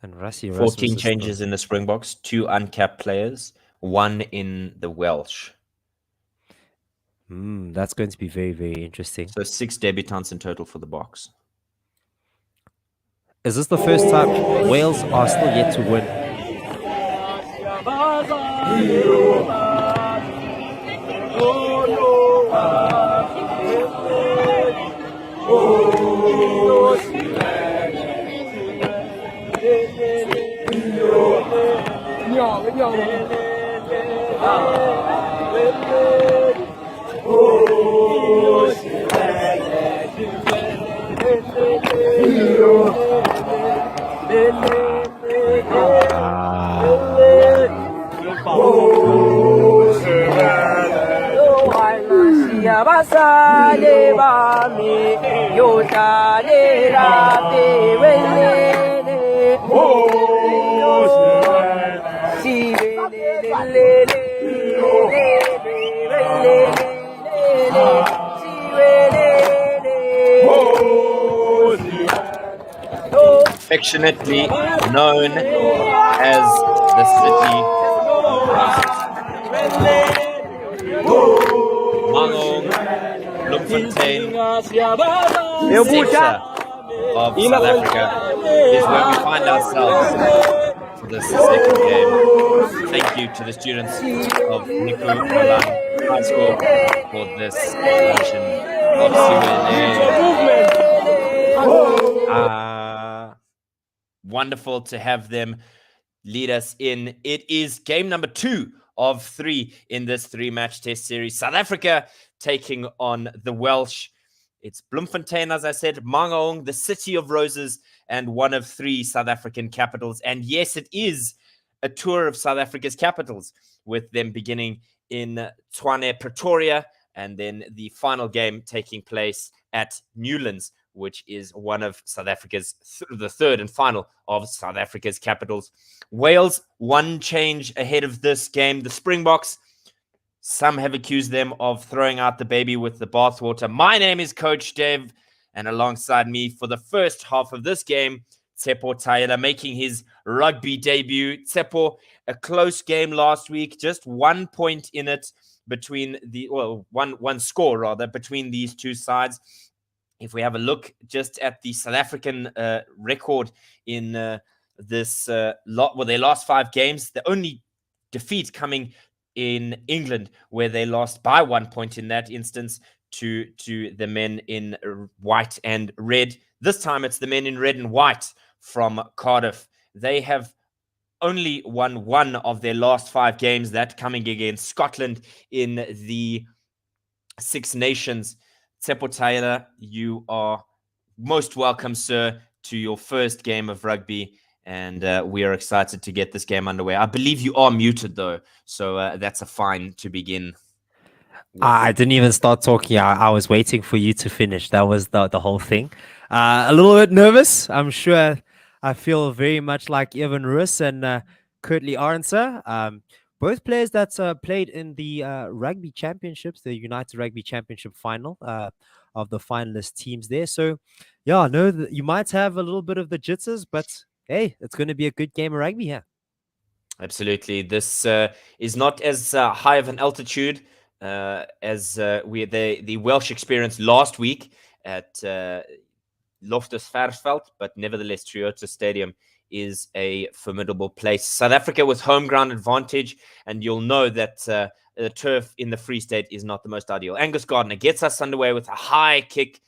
And Rassie Erasmus 14 is changes still... in the Springboks, 2 uncapped players, 1 in the Welsh. That's going to be very, very interesting. So 6 debutants in total for the Boks. Is this the first time Wales are still yet to win? Affectionately known as the City of Roses. Mangaung, Bloemfontein, center of South Africa is where we find ourselves for this second game. Thank you to the students of Niku Malan High School for this version of Siwele. Wonderful to have them lead us in. It is game number 2 of 3 in this 3-match test series. South Africa taking on the Welsh. It's Bloemfontein, as I said, Mangaung, the City of Roses, and one of 3 South African capitals. And yes, it is a tour of South Africa's capitals, with them beginning in Tshwane, Pretoria, and then the final game taking place at Newlands, which is one of South Africa's, the third and final of South Africa's capitals. Wales, 1 change ahead of this game. The Springboks, some have accused them of throwing out the baby with the bathwater. My name is Coach Dev, and alongside me for the first half of this game, Tsepo Taela making his rugby debut. Tsepo, a close game last week, just 1 point in it between the, well, one score rather, between these two sides. If we have a look just at the South African record in this their last 5 games, the only defeat coming in England, where they lost by 1 point in that instance to the men in white and red. This time it's the men in red and white from Cardiff. They have only won 1 of their last 5 games, that coming against Scotland in the Six Nations. Tsepo Taela, you are most welcome, sir, to your first game of rugby, and we are excited to get this game underway. I believe you are muted, though, so that's a fine to begin. I didn't even start talking. I was waiting for you to finish. That was the whole thing. A little bit nervous. I'm sure I feel very much like Evan Ruiz and Kurtley Arnser. Both players that played in the rugby championships, the United Rugby Championship final of the finalist teams there. So, yeah, I know that you might have a little bit of the jitters, but hey, it's going to be a good game of rugby here. Absolutely. This is not as high of an altitude as the Welsh experienced last week at Loftus Versfeld, but nevertheless, Toyota Stadium is a formidable place. South Africa with home ground advantage, and you'll know that the turf in the Free State is not the most ideal. Angus Gardner gets us underway with a high kick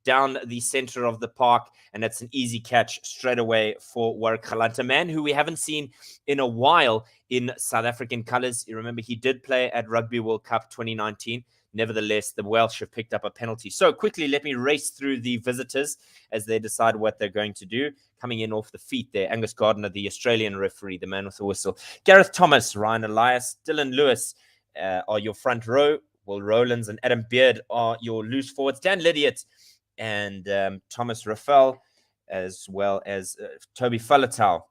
down the center of the park, and it's an easy catch straight away for Warwick Galante, a man who we haven't seen in a while in South African colours. You remember he did play at Rugby World Cup 2019. Nevertheless, the Welsh have picked up a penalty. So quickly, let me race through the visitors as they decide what they're going to do. Coming in off the feet there, Angus Gardner, the Australian referee, the man with the whistle. Gareth Thomas, Ryan Elias, Dylan Lewis are your front row. Will Rowlands and Adam Beard are your loose forwards. Dan Lydiot and Thomas Raffel, as well as Toby Falatau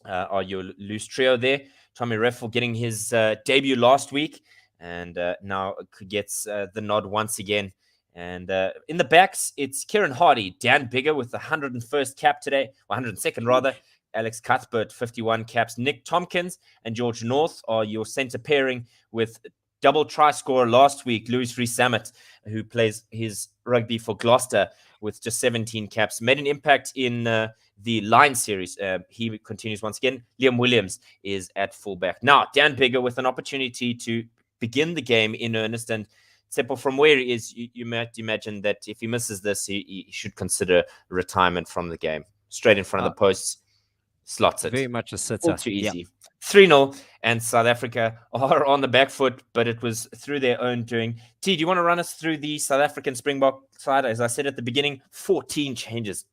are your loose trio there. Tommy Reffel getting his debut last week, and now gets the nod once again. And in the backs, it's Kieran Hardy, Dan Bigger with the 101st cap today, or 102nd rather, Alex Cuthbert, 51 caps. Nick Tompkins and George North are your center pairing, with double try scorer last week, Louis Rees-Zammit, who plays his rugby for Gloucester with just 17 caps. Made an impact in the Line series. He continues once again. Liam Williams is at fullback. Now, Dan Biggar with an opportunity to begin the game in earnest. And Seppo, from where he is, you might imagine that if he misses this, he should consider retirement from the game. Straight in front of the posts, slots it. Very much a All sitter. too easy. 3-0, and South Africa are on the back foot, but it was through their own doing. T, do you want to run us through the South African Springbok side? As I said at the beginning, 14 changes.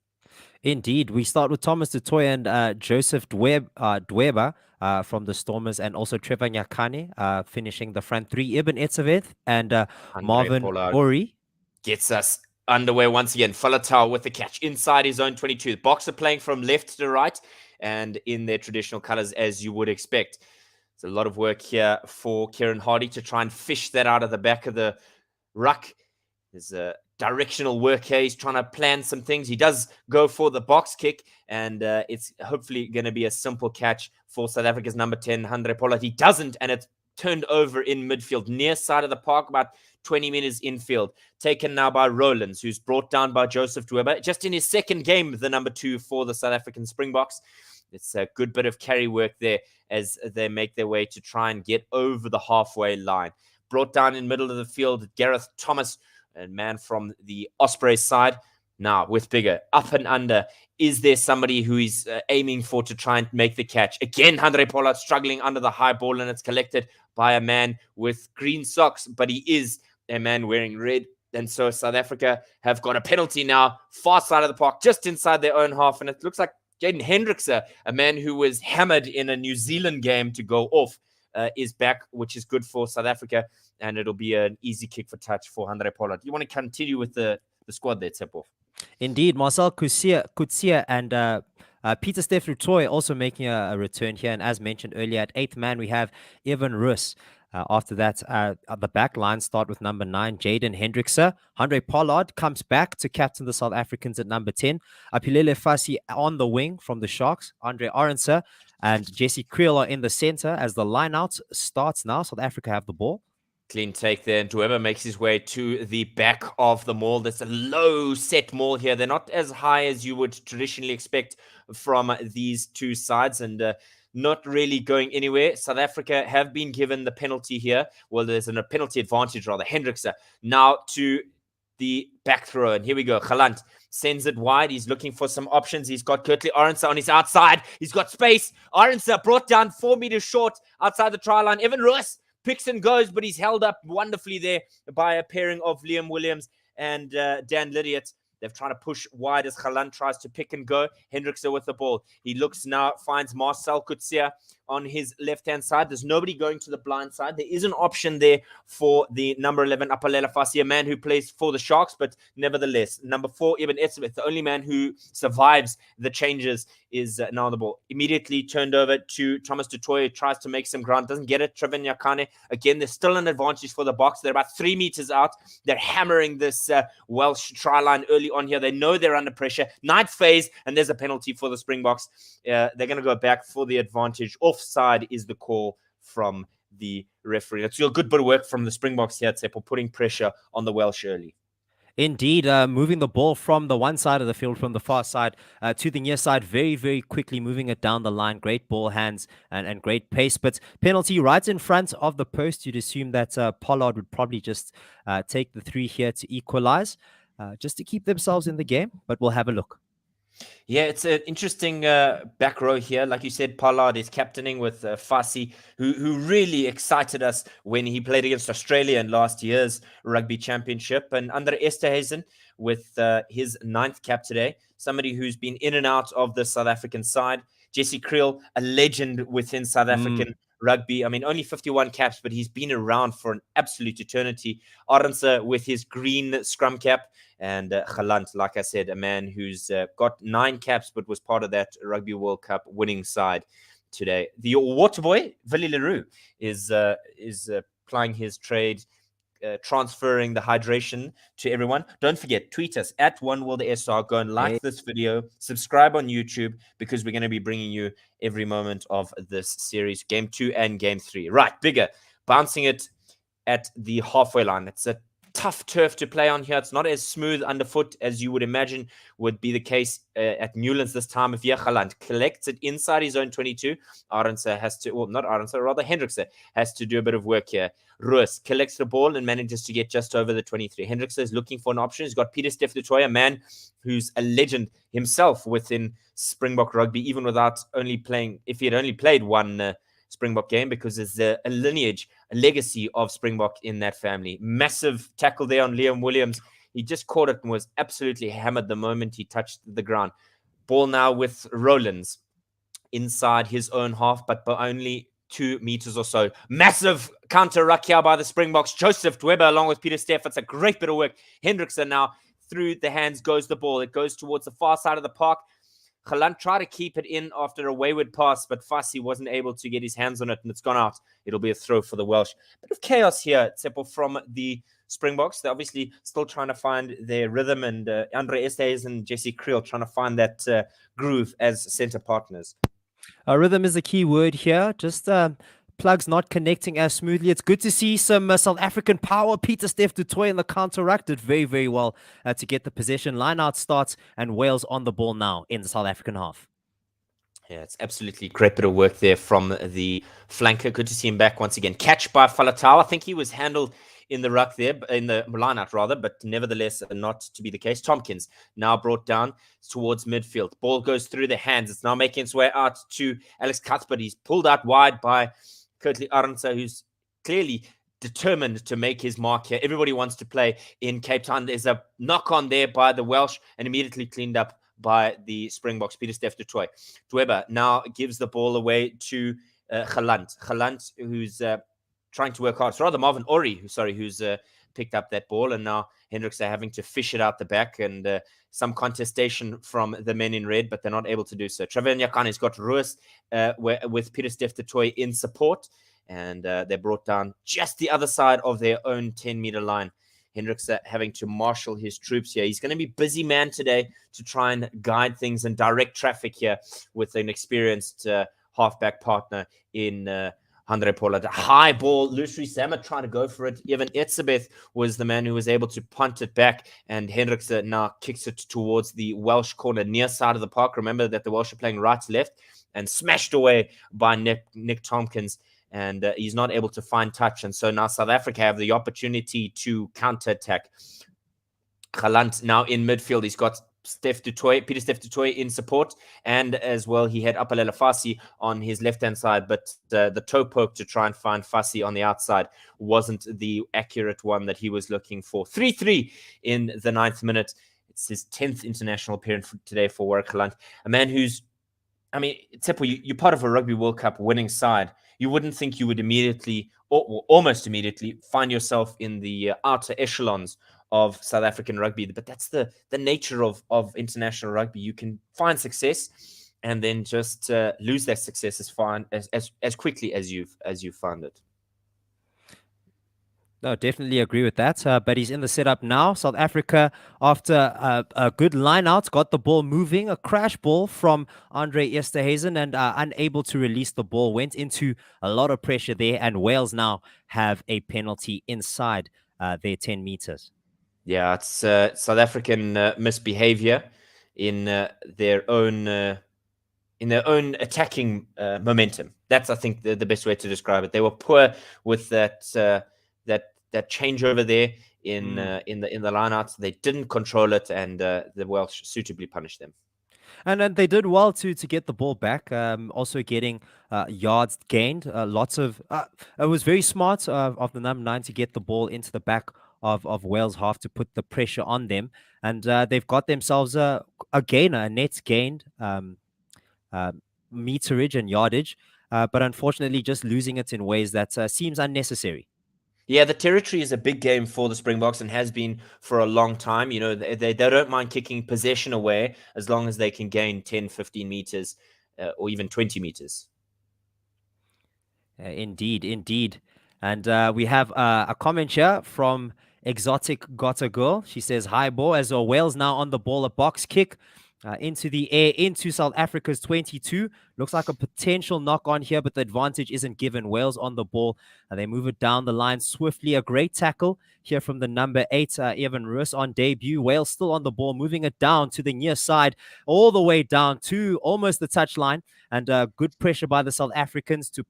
Indeed. We start with Thomas du Toit and Joseph Dweba from the Stormers, and also Trevor Nyakane finishing the front three. Ibn Etzebeth and Marvin Ori. Gets us underway once again. Falatau with the catch inside his own 22. The Boxer playing from left to right and in their traditional colors, as you would expect. It's a lot of work here for Kieran Hardy to try and fish that out of the back of the ruck. There's a directional work here. He's trying to plan some things. He does go for the box kick, and it's hopefully going to be a simple catch for South Africa's number 10, Handré Pollard. He doesn't, and it's turned over in midfield, near side of the park, about 20 meters infield. Taken now by Rowlands, who's brought down by Joseph Dweba. Just in his second game, the number 2 for the South African Springboks. It's a good bit of carry work there as they make their way to try and get over the halfway line. Brought down in middle of the field, Gareth Thomas, a man from the Ospreys side. Now, with Biggar, up and under. Is there somebody who he's aiming for to try and make the catch? Again, Handré Pollard struggling under the high ball, and it's collected by a man with green socks, but he is a man wearing red. And so South Africa have got a penalty now, far side of the park, just inside their own half. And it looks like Jaden Hendrickse, a man who was hammered in a New Zealand game to go off, is back, which is good for South Africa. And it'll be an easy kick for touch for Handré Pollard. You want to continue with the squad there, Tsepo? Indeed, Marcel Kutsia and Peter Steph Rutoy also making a return here. And as mentioned earlier, at 8th man, we have Evan Rus. After that, the back line start with number 9, Jaden Hendrickse. Handré Pollard comes back to captain the South Africans at number 10. Apilele Fasi on the wing from the Sharks. Andre Arendse and Jesse Creel are in the center as the line-out starts now. South Africa have the ball. Clean take there, and whoever makes his way to the back of the maul. There's a low set maul here. They're not as high as you would traditionally expect from these two sides, and not really going anywhere. South Africa have been given the penalty here. Well, there's a penalty advantage, rather. Hendrickse now to the back throw, and here we go. Galant sends it wide. He's looking for some options. He's got Kurtley Arendse on his outside. He's got space. Arendse brought down 4 meters short outside the try line. Evan Roos picks and goes, but he's held up wonderfully there by a pairing of Liam Williams and Dan Lydiot. They've tried to push wide as Galant tries to pick and go. Hendrickse with the ball. He looks now, finds Marcel Kutsia on his left-hand side. There's nobody going to the blind side. There is an option there for the number 11, Apilele Fasi, a man who plays for the Sharks, but nevertheless, number 4, Ibn Etzebeth, the only man who survives the changes, is now the ball. Immediately turned over to Thomas du Toit, tries to make some ground, doesn't get it. Trevor Nyakane, again, there's still an advantage for the Boks. They're about 3 meters out. They're hammering this Welsh try line early on here. They know they're under pressure. Ninth phase, and there's a penalty for the Springboks. They're going to go back for the advantage. Offside is the call from the referee. That's a good bit of work from the Springboks here, Tsepo, putting pressure on the Welsh early. Indeed, moving the ball from the one side of the field, from the far side to the near side, very, very quickly moving it down the line. Great ball hands and great pace. But penalty right in front of the post. You'd assume that Pollard would probably just take the 3 here to equalize, just to keep themselves in the game. But we'll have a look. Yeah, it's an interesting back row here. Like you said, Pollard is captaining with Fasi, who really excited us when he played against Australia in last year's Rugby Championship. And Andre Esterhuizen with his 9th cap today, somebody who's been in and out of the South African side. Jesse Creel, a legend within South African rugby. I mean, only 51 caps, but he's been around for an absolute eternity. Arendse with his green scrum cap. And Galant, like I said, a man who's got 9 caps, but was part of that Rugby World Cup winning side today. The water boy, Willie Leroux, is plying his trade transferring the hydration to everyone. Don't forget, tweet us at OneWorldSR. Go and like this video, subscribe on YouTube, because we're going to be bringing you every moment of this series, game 2 and game 3. Right, Bigger bouncing it at the halfway line. It's a tough turf to play on here. It's not as smooth underfoot as you would imagine would be the case at Newlands this time of year. Galant collects it inside his own 22. Arendse has to, well, not Arendse, rather Hendrikse has to do a bit of work here. Roos collects the ball and manages to get just over the 23. Hendrikse is looking for an option. He's got Pieter-Steph du Toit, a man who's a legend himself within Springbok rugby, even without only playing, if he had only played one Springbok game, because there's a lineage, a legacy of Springbok in that family. Massive tackle there on Liam Williams. He just caught it and was absolutely hammered the moment he touched the ground. Ball now with Rollins inside his own half, but by only 2 meters or so. Massive counter ruck here by the Springboks. Joseph Dweber along with Pieter-Steph. It's a great bit of work. Hendrikse now through the hands goes the ball. It goes towards the far side of the park. Galant tried to keep it in after a wayward pass, but Fassi wasn't able to get his hands on it, and it's gone out. It'll be a throw for the Welsh. Bit of chaos here, Tsepo, from the Springboks. They're obviously still trying to find their rhythm, and Andre Estes and Jesse Creel trying to find that groove as center partners. Rhythm is the key word here. Just plugs not connecting as smoothly. It's good to see some South African power. Pieter-Steph du Toit in the counteract did very, very well to get the possession. Line out starts, and Wales on the ball now in the South African half. Yeah, it's absolutely great bit of work there from the flanker. Good to see him back once again. Catch by Falatau. I think he was handled in the ruck there, in the line out rather, but nevertheless not to be the case. Tompkins now brought down towards midfield. Ball goes through the hands. It's now making its way out to Alex Cuthbert. He's pulled out wide by Kurtley Arendse, who's clearly determined to make his mark here. Everybody wants to play in Cape Town. There's a knock on there by the Welsh and immediately cleaned up by the Springboks. Pieter-Steph du Toit. Dweber now gives the ball away to Galant. Galant, who's trying to work hard. It's rather Marvin Ori, who's picked up that ball, and now Hendrikse are having to fish it out the back, and some contestation from the men in red, but they're not able to do so. Trevor Nyakani's got Roos with Pieter-Steph du Toit in support, and they're brought down just the other side of their own 10-meter line. Hendrikse having to marshal his troops here. He's going to be busy man today to try and guide things and direct traffic here with an experienced halfback partner in Andre Pollard. High ball, Lusri Sama trying to go for it. Even Etzebeth was the man who was able to punt it back, and Hendrikse now kicks it towards the Welsh corner near side of the park. Remember that the Welsh are playing right to left, and smashed away by Nick Tompkins, and he's not able to find touch. And so now South Africa have the opportunity to counter-attack. Galant now in midfield. He's got Pieter-Steph du Toit in support, and as well he had Apalele Fassi on his left-hand side, but the toe poke to try and find Fassi on the outside wasn't the accurate one that he was looking for. 3-3 in the 9th minute. It's his 10th international appearance today for Warwick Galant, a man who's, I mean, Tsepo, you're part of a Rugby World Cup winning side. You wouldn't think you would immediately, or almost immediately, find yourself in the outer echelons of South African rugby, but that's the nature of international rugby. You can find success and then just lose that success as quickly as you've found it. No, definitely agree with that. But he's in the setup now. South Africa, after a good line out, got the ball moving. A crash ball from Andre Esterhuizen, and unable to release the ball. Went into a lot of pressure there, and Wales now have a penalty inside their 10 meters. Yeah, it's South African misbehavior in their own attacking momentum. That's, I think, the best way to describe it. They were poor with that changeover there in the lineouts. They didn't control it, and the Welsh suitably punished them. And then they did well to get the ball back. Also getting yards gained. Lots of it was very smart of the number 9 to get the ball into the back of Wales half to put the pressure on them, and they've got themselves a gainer, a net gained meterage and yardage, but unfortunately just losing it in ways that seems unnecessary. Yeah, the territory is a big game for the Springboks and has been for a long time. You know, they don't mind kicking possession away as long as they can gain 10, 15 meters or even 20 meters. Indeed. And we have a comment here from Exotic Gotta Girl. She says, "Hi, Bo. As Wales now on the ball, a box kick into the air into South Africa's 22. Looks like a potential knock on here, but the advantage isn't given. Wales on the ball. They move it down the line swiftly. A great tackle here from the number 8, Evan Roos on debut. Wales still on the ball, moving it down to the near side, all the way down to almost the touchline. And good pressure by the South Africans to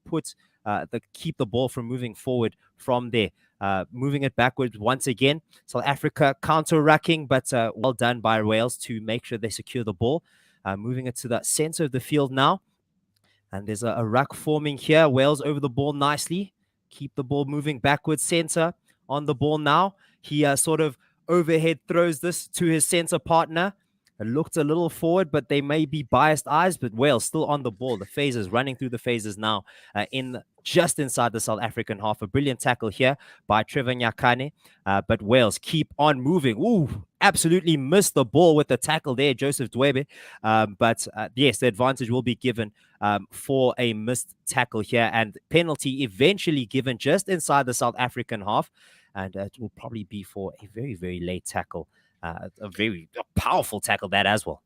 keep the ball from moving forward from there. Moving it backwards once again. South Africa counter-rucking, but well done by Wales to make sure they secure the ball. Moving it to the center of the field now. And there's a ruck forming here. Wales over the ball nicely. Keep the ball moving backwards. Center on the ball now. He sort of overhead throws this to his center partner. It looked a little forward, but they may be biased eyes. But Wales still on the ball. The phases, running through the phases now just inside the South African half. A brilliant tackle here by Trevor Nyakane. But Wales keep on moving. Ooh, absolutely missed the ball with the tackle there, Joseph Dwebe. But yes, the advantage will be given for a missed tackle here, and penalty eventually given just inside the South African half. And it will probably be for a very, very late tackle. A very powerful tackle that as well.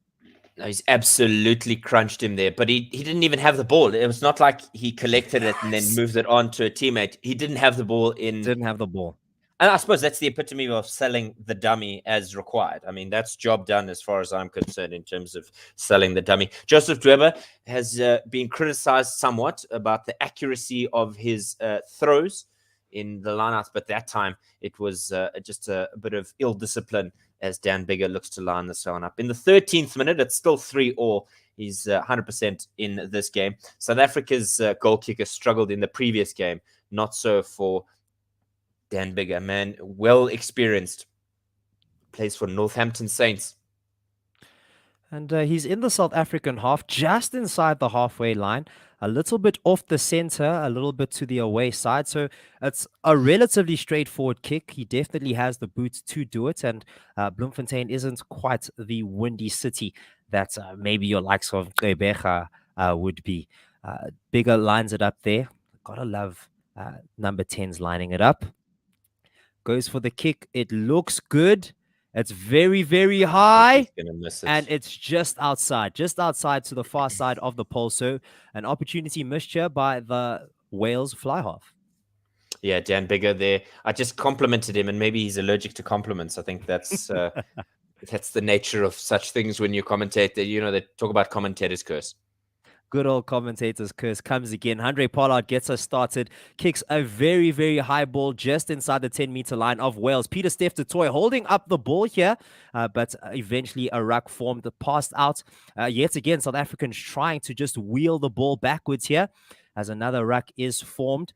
No, he's absolutely crunched him there, but he didn't even have the ball. It was not like he collected it and then moved it on to a teammate. He didn't have the ball in. Didn't have the ball. And I suppose that's the epitome of selling the dummy as required. I mean, that's job done as far as I'm concerned in terms of selling the dummy. Joseph Dwebe has been criticized somewhat about the accuracy of his throws in the lineouts, but that time it was just a bit of ill discipline as Dan Bigger looks to line this one up. In the 13th minute, it's still 3-3. He's 100% in this game. South Africa's goal kicker struggled in the previous game, not so for Dan Bigger, man, well experienced, plays for Northampton Saints. And he's in the South African half, just inside the halfway line, a little bit off the center, a little bit to the away side. So it's a relatively straightforward kick. He definitely has the boots to do it. And Bloemfontein isn't quite the windy city that maybe your likes of Gqeberha would be. Bigger lines it up there. Gotta love number 10's lining it up. Goes for the kick. It looks good. It's very, very high. He's gonna miss it. And it's just outside to the far side of the pole. So an opportunity missed here by the Wales fly half. Yeah, Dan Bigger there. I just complimented him, and maybe he's allergic to compliments. I think that's that's the nature of such things when you commentate. That they talk about commentators' curse. Good old commentator's curse comes again. Andre Pollard gets us started, kicks a very, very high ball just inside the 10-meter line of Wales. Peter Steph du Toit holding up the ball here, but eventually a ruck formed, passed out. Yet again, South Africans trying to just wheel the ball backwards here as another ruck is formed.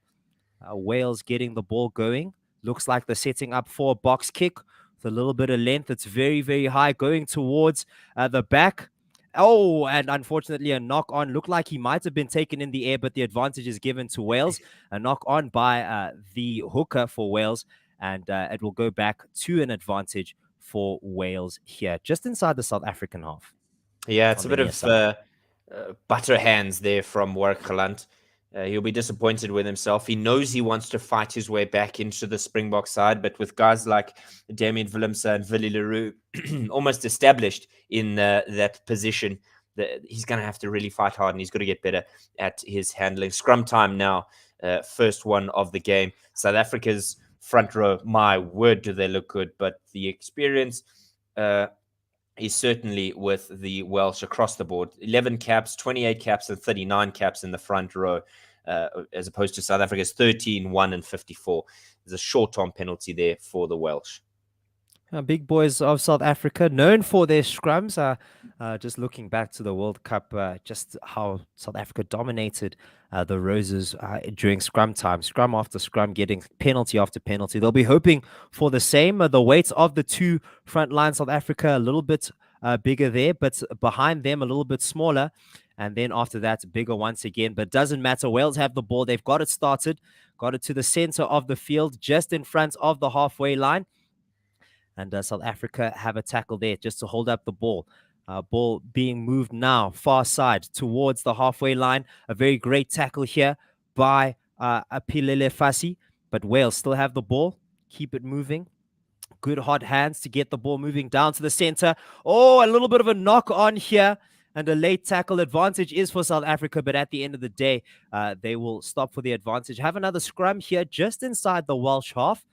Wales getting the ball going. Looks like they're setting up for a box kick with a little bit of length. It's very, very high going towards the back. Oh, and unfortunately, a knock on. Looked like he might have been taken in the air, but the advantage is given to Wales. A knock on by the hooker for Wales, and it will go back to an advantage for Wales here, just inside the South African half. Yeah, it's a bit of butter hands there from Warwick Galant. He'll be disappointed with himself. He knows he wants to fight his way back into the Springbok side, but with guys like Damien Willemse and Willie Leroux almost established in that position, he's going to have to really fight hard, and he's got to get better at his handling. Scrum time now, first one of the game. South Africa's front row, my word, do they look good, but the experience is certainly with the Welsh across the board. 11 caps, 28 caps, and 39 caps in the front row, as opposed to South Africa's 13, 1, and 54. There's a short-term penalty there for the Welsh. Big boys of South Africa, known for their scrums. Just looking back to the World Cup, just how South Africa dominated the Roses during scrum time. Scrum after scrum, getting penalty after penalty. They'll be hoping for the same. The weight of the two front lines, South Africa, a little bit bigger there, but behind them, a little bit smaller. And then after that, bigger once again. But doesn't matter. Wales have the ball. They've got it started. Got it to the center of the field, just in front of the halfway line. And South Africa have a tackle there just to hold up the ball. Ball being moved now, far side towards the halfway line. A very great tackle here by Apilele Fassi. but Wales still have the ball, keep it moving. Good hot hands to get the ball moving down to the center. Oh, a little bit of a knock on here. And a late tackle advantage is for South Africa, but at the end of the day, they will stop for the advantage. Have another scrum here just inside the Welsh half,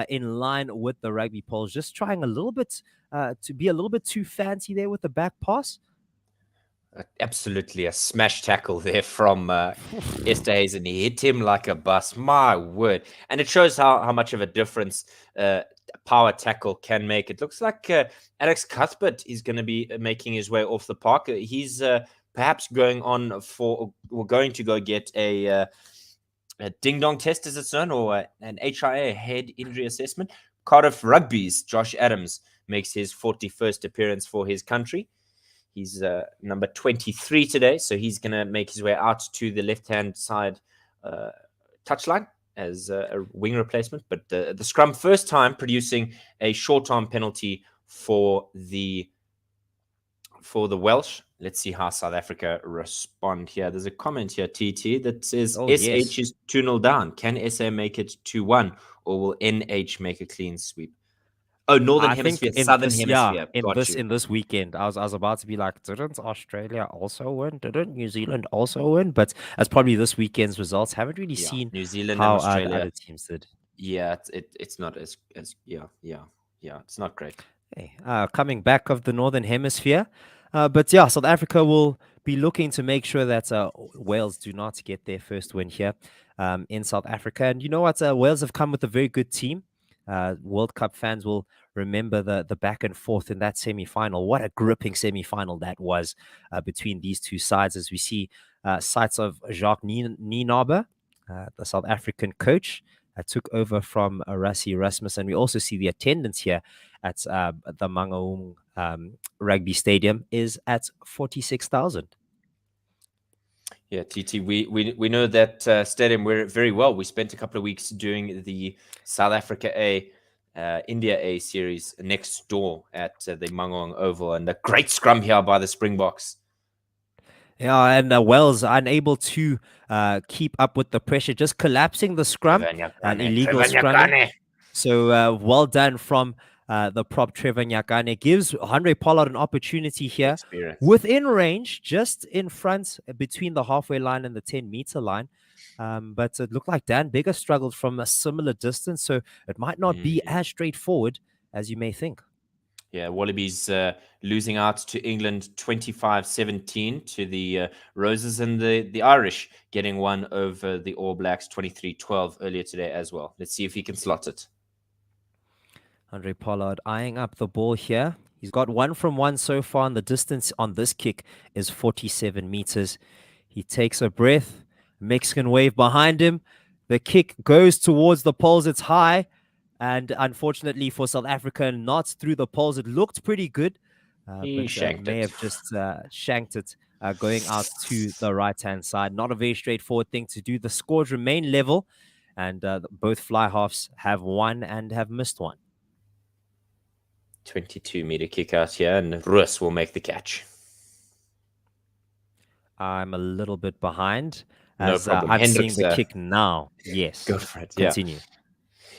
in line with the rugby poles. Just trying a little bit to be a little bit too fancy there with the back pass. Absolutely a smash tackle there from Esterhuizen. He hit him like a bus. My word. And it shows how much of a difference power tackle can make. It looks like Alex Cuthbert is going to be making his way off the park. He's perhaps going to go get a ding dong test, as it's known, or an HIA, head injury assessment. Cardiff Rugby's Josh Adams makes his 41st appearance for his country. He's number 23 today, so he's going to make his way out to the left-hand side touchline as a wing replacement. But the scrum, first time producing a short-arm penalty for the Welsh. Let's see how South Africa respond here. There's a comment here, TT, that says SH is 2-0 down. Can SA make it 2-1, or will NH make a clean sweep? Oh, Northern Hemisphere, Southern Hemisphere. Yeah, in this weekend, I was about to be like, didn't Australia also win? Didn't New Zealand also win? But as probably this weekend's results, haven't really seen New Zealand how and Australia. other teams did. Yeah, it's not as it's not great. Hey, coming back of the Northern Hemisphere, but yeah, South Africa will be looking to make sure that Wales do not get their first win here in South Africa. And you know what? Wales have come with a very good team. World Cup fans will remember the back and forth in that semi-final. What a gripping semi-final that was between these two sides, as we see sights of Jacques Nienaber, the South African coach, took over from Rassie Erasmus. And we also see the attendance here at the Mangaung Rugby Stadium is at 46,000. Yeah, TT, we know that stadium very well. We spent a couple of weeks doing the South Africa A, India A series next door at the Mangaung Oval, and a great scrum here by the Springboks. Yeah, and Wales unable to keep up with the pressure, just collapsing the scrum, an illegal scrum. So well done from the prop Trevor Nyakane. Gives Andre Pollard an opportunity here within range, just in front between the halfway line and the 10-meter line. But it looked like Dan Bigger struggled from a similar distance, so it might not be as straightforward as you may think. Yeah, Wallabies losing out to England 25-17 to the Roses, and the Irish getting one over the All Blacks 23-12 earlier today as well. Let's see if he can slot it. Andre Pollard eyeing up the ball here. He's got 1 from 1 so far, and the distance on this kick is 47 meters. He takes a breath. Mexican wave behind him. The kick goes towards the poles. It's high. And unfortunately for South Africa, not through the poles. It looked pretty good. He may have just shanked it going out to the right-hand side. Not a very straightforward thing to do. The scores remain level. And both fly halves have won and have missed one. 22-meter kick out here, and Rus will make the catch. I'm a little bit behind. No problem. I'm seeing the kick now. Yes. Go for it. Continue. Yeah.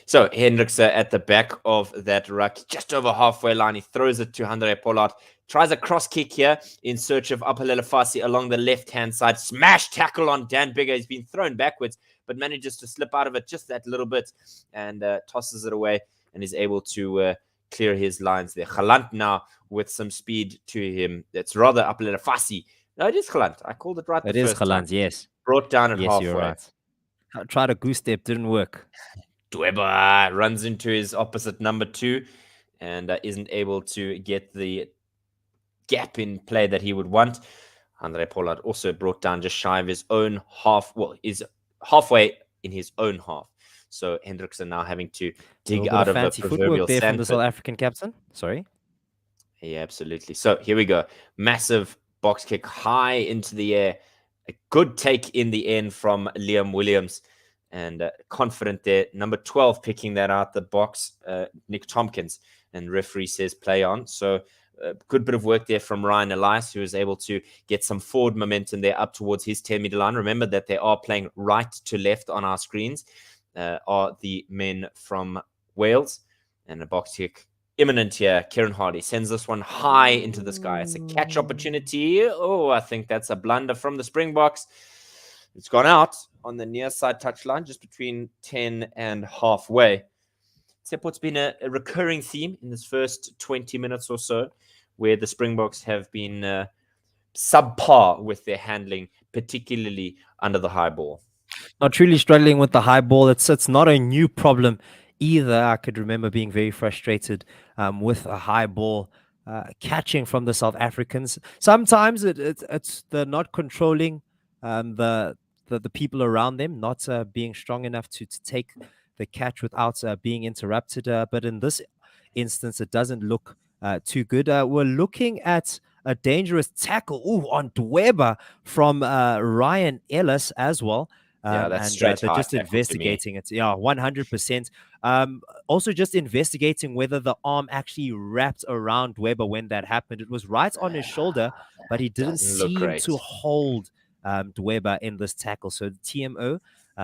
So Hendricks at the back of that ruck, just over halfway line. He throws it to Andre Pollard. Tries a cross kick here in search of Apalele Fasi along the left-hand side. Smash tackle on Dan Bigger. He's been thrown backwards, but manages to slip out of it just that little bit and tosses it away and is able to clear his lines there. Galant now with some speed to him. That's rather Apalele Fasi. No, it is Galant. I called it right the first time. It is Galant, yes. Brought down at halfway. You're right. I tried a goose step, didn't work. Dweba runs into his opposite number 2 and isn't able to get the gap in play that he would want. Andre Pollard also brought down just shy of his own half. Well, is halfway in his own half. So Hendrickson now having to dig out of a proverbial there from the South African captain. Sorry. Yeah, absolutely. So here we go. Massive box kick high into the air. A good take in the end from Liam Williams. And confident there. Number 12 picking that out the box, Nick Tompkins. And referee says play on. So good bit of work there from Ryan Elias, who was able to get some forward momentum there up towards his 10-meter line. Remember that they are playing right to left on our screens. are the men from Wales. And a box kick imminent here. Kieran Hardy sends this one high into the sky. It's a catch opportunity. Oh, I think that's a blunder from the Springboks. It's gone out on the near side touchline, just between 10 and halfway. It's been a recurring theme in this first 20 minutes or so, where the Springboks have been subpar with their handling, particularly under the high ball. Not truly struggling with the high ball. It's not a new problem either. I could remember being very frustrated with a high ball catching from the South Africans. Sometimes it's the not controlling the people around them, not being strong enough to take the catch without being interrupted. But in this instance, it doesn't look too good. We're looking at a dangerous tackle on Dweba from Ryan Ellis as well. Yeah, that's straight they're high just tackle to me. investigating it. Yeah, 100%. Also, just investigating whether the arm actually wrapped around Dweba when that happened. It was right on his shoulder, but he didn't Doesn't look seem great. to hold Dweba in this tackle. So the TMO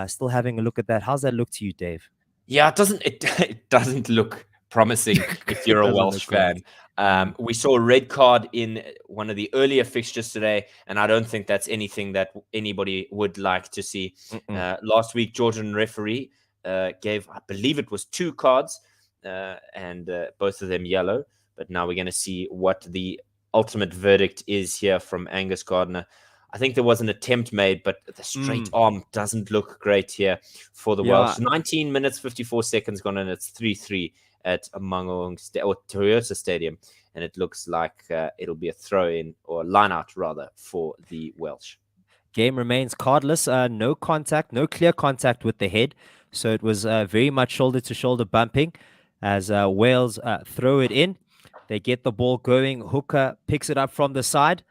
still having a look at that. How's that look to you, Dave? Yeah, it doesn't look promising if you're a Doesn't Welsh look great. fan. We saw a red card in one of the earlier fixtures today, and I don't think that's anything that anybody would like to see. Last week, Georgian referee gave, I believe it was 2 cards, and both of them yellow. But now we're going to see what the ultimate verdict is here from Angus Gardner. I think there was an attempt made, but the straight arm doesn't look great here for the Welsh. 19 minutes, 54 seconds gone, and it's 3-3 at Mangaung or Toyota Stadium. And it looks like it'll be a throw-in or line-out, rather, for the Welsh. Game remains cardless. No contact, no clear contact with the head. So it was very much shoulder-to-shoulder bumping as Wales throw it in. They get the ball going. Hooker picks it up from the side.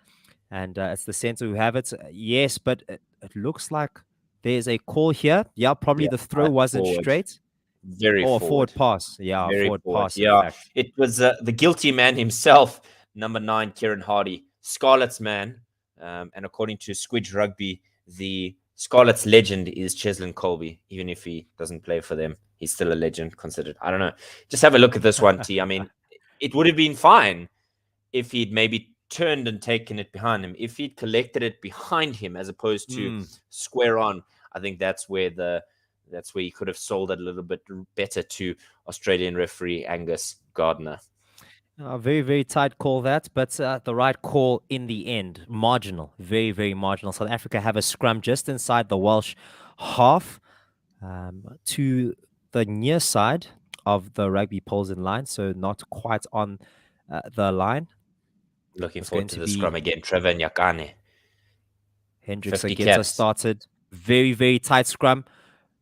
And it's the center who have it. Yes, but it looks like there's a call here. Yeah, probably the throw wasn't straight. Very forward pass. Yeah, very forward pass. Yeah, it was the guilty man himself, number 9, Kieran Hardy, Scarlet's man. And according to Squidge Rugby, the Scarlet's legend is Cheslin Colby. Even if he doesn't play for them, he's still a legend considered. I don't know. Just have a look at this one, T. I mean, it would have been fine if he'd maybe turned and taken it behind him. If he'd collected it behind him as opposed to square on, I think that's where he could have sold it a little bit better to Australian referee Angus Gardner. Very, very tight call that, but the right call in the end. Marginal, very, very marginal. South Africa have a scrum just inside the Welsh half to the near side of the rugby poles in line, so not quite on the line. Looking forward to the scrum again. Trevor Nyakane. Hendricks gets us started. Very, very tight scrum.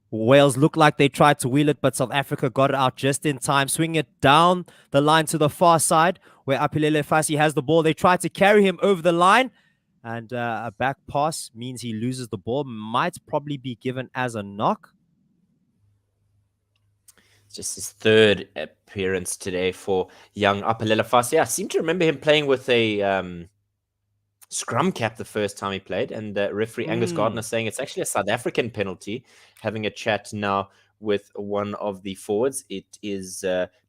Wales looked like they tried to wheel it, but South Africa got it out just in time. Swing it down the line to the far side where Apilele Fassi has the ball. They try to carry him over the line. And a back pass means he loses the ball. Might probably be given as a knock. It's just his 3rd appearance today for young Apilele Fassi. I seem to remember him playing with a scrum cap the first time he played, and referee Angus Gardner saying it's actually a South African penalty. Having a chat now with one of the forwards, it is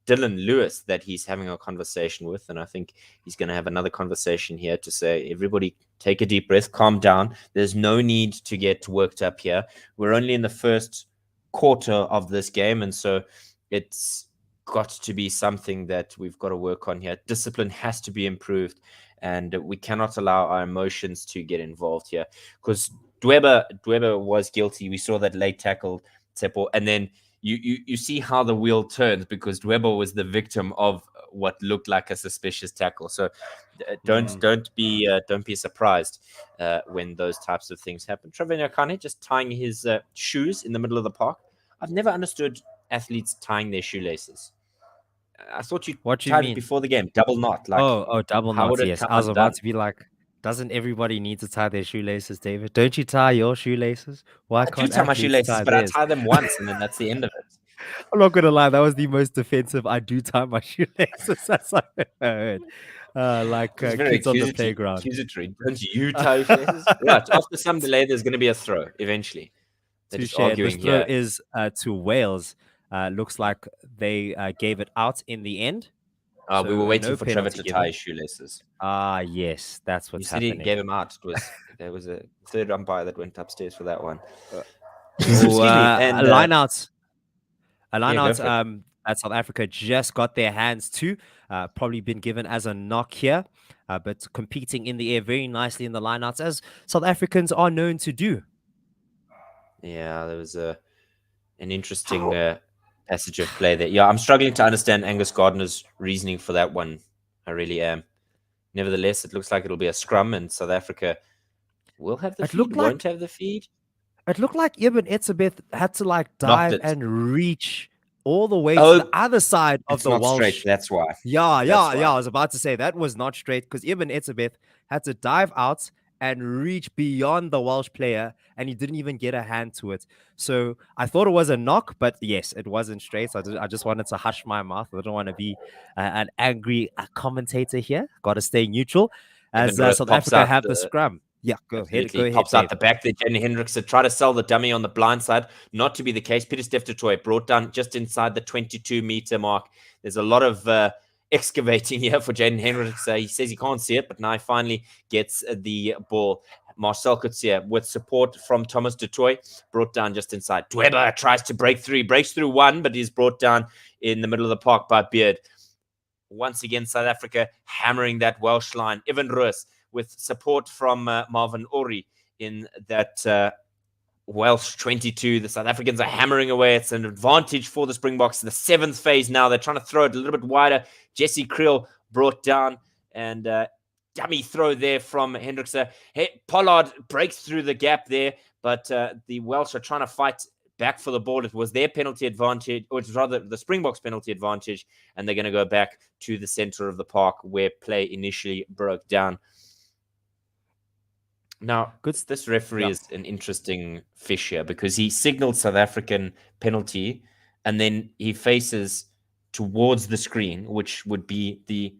Dylan Lewis that he's having a conversation with, and I think he's going to have another conversation here to say, everybody take a deep breath, calm down. There's no need to get worked up here. We're only in the first quarter of this game, and so it's got to be something that we've got to work on here. Discipline has to be improved, and we cannot allow our emotions to get involved here, because Dweba was guilty. We saw that late tackle, Tsepo, and then you see how the wheel turns, because Dweba was the victim of what looked like a suspicious tackle. So don't be surprised when those types of things happen. Trevor Nyakane just tying his shoes in the middle of the park. I've never understood athletes tying their shoelaces. I thought you tied it before the game, double knot. Like, double knot. Yes, I was about to be like, doesn't everybody need to tie their shoelaces, David? Don't you tie your shoelaces? Why can't I do tie my shoelaces, but I tie them once, and then that's the end of it. I'm not gonna lie, that was the most defensive. I do tie my shoelaces. That's what I heard. Like kids on the playground. Accusatory. Don't you tie your shoelaces? Right. After some delay, there's going to be a throw eventually. They're just Touche. This arguing throw here. is to Wales. Looks like they gave it out in the end. We were So waiting no for Trevor penalty to tie given. his shoelaces. Yes, that's You what's said he happening. gave him out. There was a third umpire that went upstairs for that one. Oh, Excuse me. a And line out. A line yeah, go out for it. that South Africa just got their hands to. Probably been given as a knock here, but competing in the air very nicely in the lineouts, as South Africans are known to do. Yeah, there was an interesting passage of play there. Yeah, I'm struggling to understand Angus Gardner's reasoning for that one. I really am. Nevertheless, it looks like it'll be a scrum, and South Africa will have the It feed, looked won't like have the feed. Ibn Etzebeth had to like Knocked dive it. and reach all the way to the Oh, other side of it's the not straight. Welsh. That's why. Yeah, That's yeah, yeah. why. I was about to say that was not straight because Ibn Etzebeth had to dive out and reach beyond the Welsh player, and he didn't even get a hand to it. So I thought it was a knock, but yes, it wasn't straight. So I just wanted to hush my mouth. I don't want to be an angry commentator here. Got to stay neutral Evan as Roth South pops Africa out have the the scrum. Yeah, go absolutely ahead, pops out Dave. the back there. Jaden Hendricks to try to sell the dummy on the blind side. Not to be the case. Peter Steph brought down just inside the 22-meter mark. There's a lot of excavating here for Jaden Hendricks. He says he can't see it, but now he finally gets the ball. Marcel Coetzee with support from Thomas du Toit brought down just inside. Dweber tries to break through. He breaks through one, but he's brought down in the middle of the park by Beard. Once again, South Africa hammering that Welsh line. Evan Roos with support from Marvin Ori in that Welsh 22. The South Africans are hammering away. It's an advantage for the Springboks. The seventh phase now. They're trying to throw it a little bit wider. Jesse Creel brought down, and dummy throw there from Hendricks. Pollard breaks through the gap there, but the Welsh are trying to fight back for the ball. It was their penalty advantage, or it's rather the Springboks penalty advantage, and they're going to go back to the center of the park where play initially broke down. Now, this referee is an interesting fish here because he signaled South African penalty and then he faces towards the screen, which would be the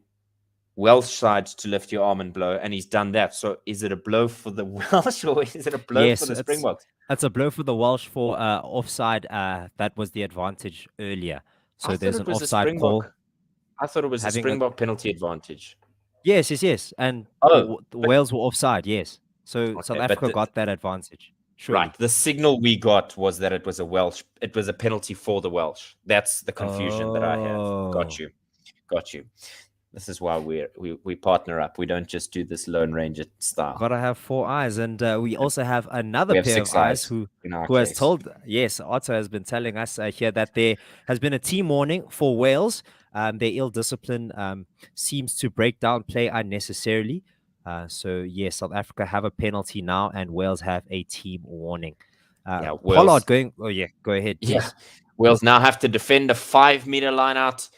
Welsh side to lift your arm and blow, and he's done that. So is it a blow for the Welsh or is it a blow for the Springboks? It's a blow for the Welsh for offside. That was the advantage earlier. So there's an offside call. I thought it was a Springbok penalty advantage. Yes. And Wales were offside, yes. So South Africa got that advantage. Surely. Right. The signal we got was that it was a penalty for the Welsh. That's the confusion that I have. Got you. This is why we partner up. We don't just do this Lone Ranger style. Gotta have four eyes, and we also have another pair of eyes who has told. Yes, Otto has been telling us here that there has been a team warning for Wales. Their ill discipline seems to break down play unnecessarily. So yes, South Africa have a penalty now, and Wales have a team warning. Pollard going. Oh yeah, go ahead. Yeah, please. Wales now have to defend a 5-meter line out.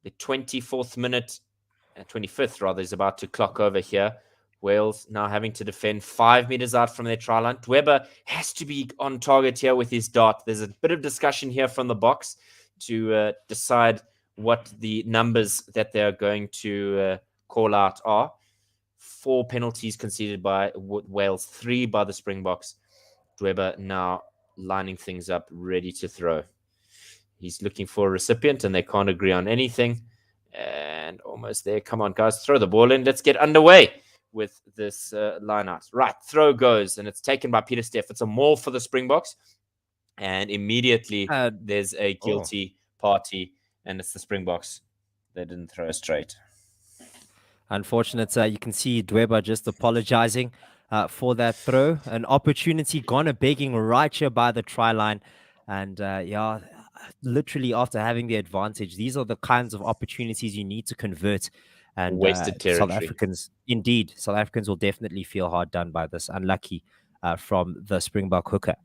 The 24th minute, 25th rather, is about to clock over here. Wales now having to defend 5 meters out from their try line. Dweber has to be on target here with his dart. There's a bit of discussion here from the box to decide what the numbers that they're going to call out are. 4 penalties conceded by Wales, 3 by the Springboks. Dweber now lining things up, ready to throw. He's looking for a recipient, and they can't agree on anything. And almost there. Come on, guys. Throw the ball in. Let's get underway with this line out. Right. Throw goes, and it's taken by Peter Steph. It's a maul for the Springboks. And immediately there's a guilty party, and it's the Springboks. They didn't throw straight. Unfortunate. You can see Dweber just apologizing for that throw. An opportunity gone a begging right here by the try line. And literally after having the advantage, these are the kinds of opportunities you need to convert. And wasted territory. South Africans will definitely feel hard done by this. Unlucky from the Springbok hooker.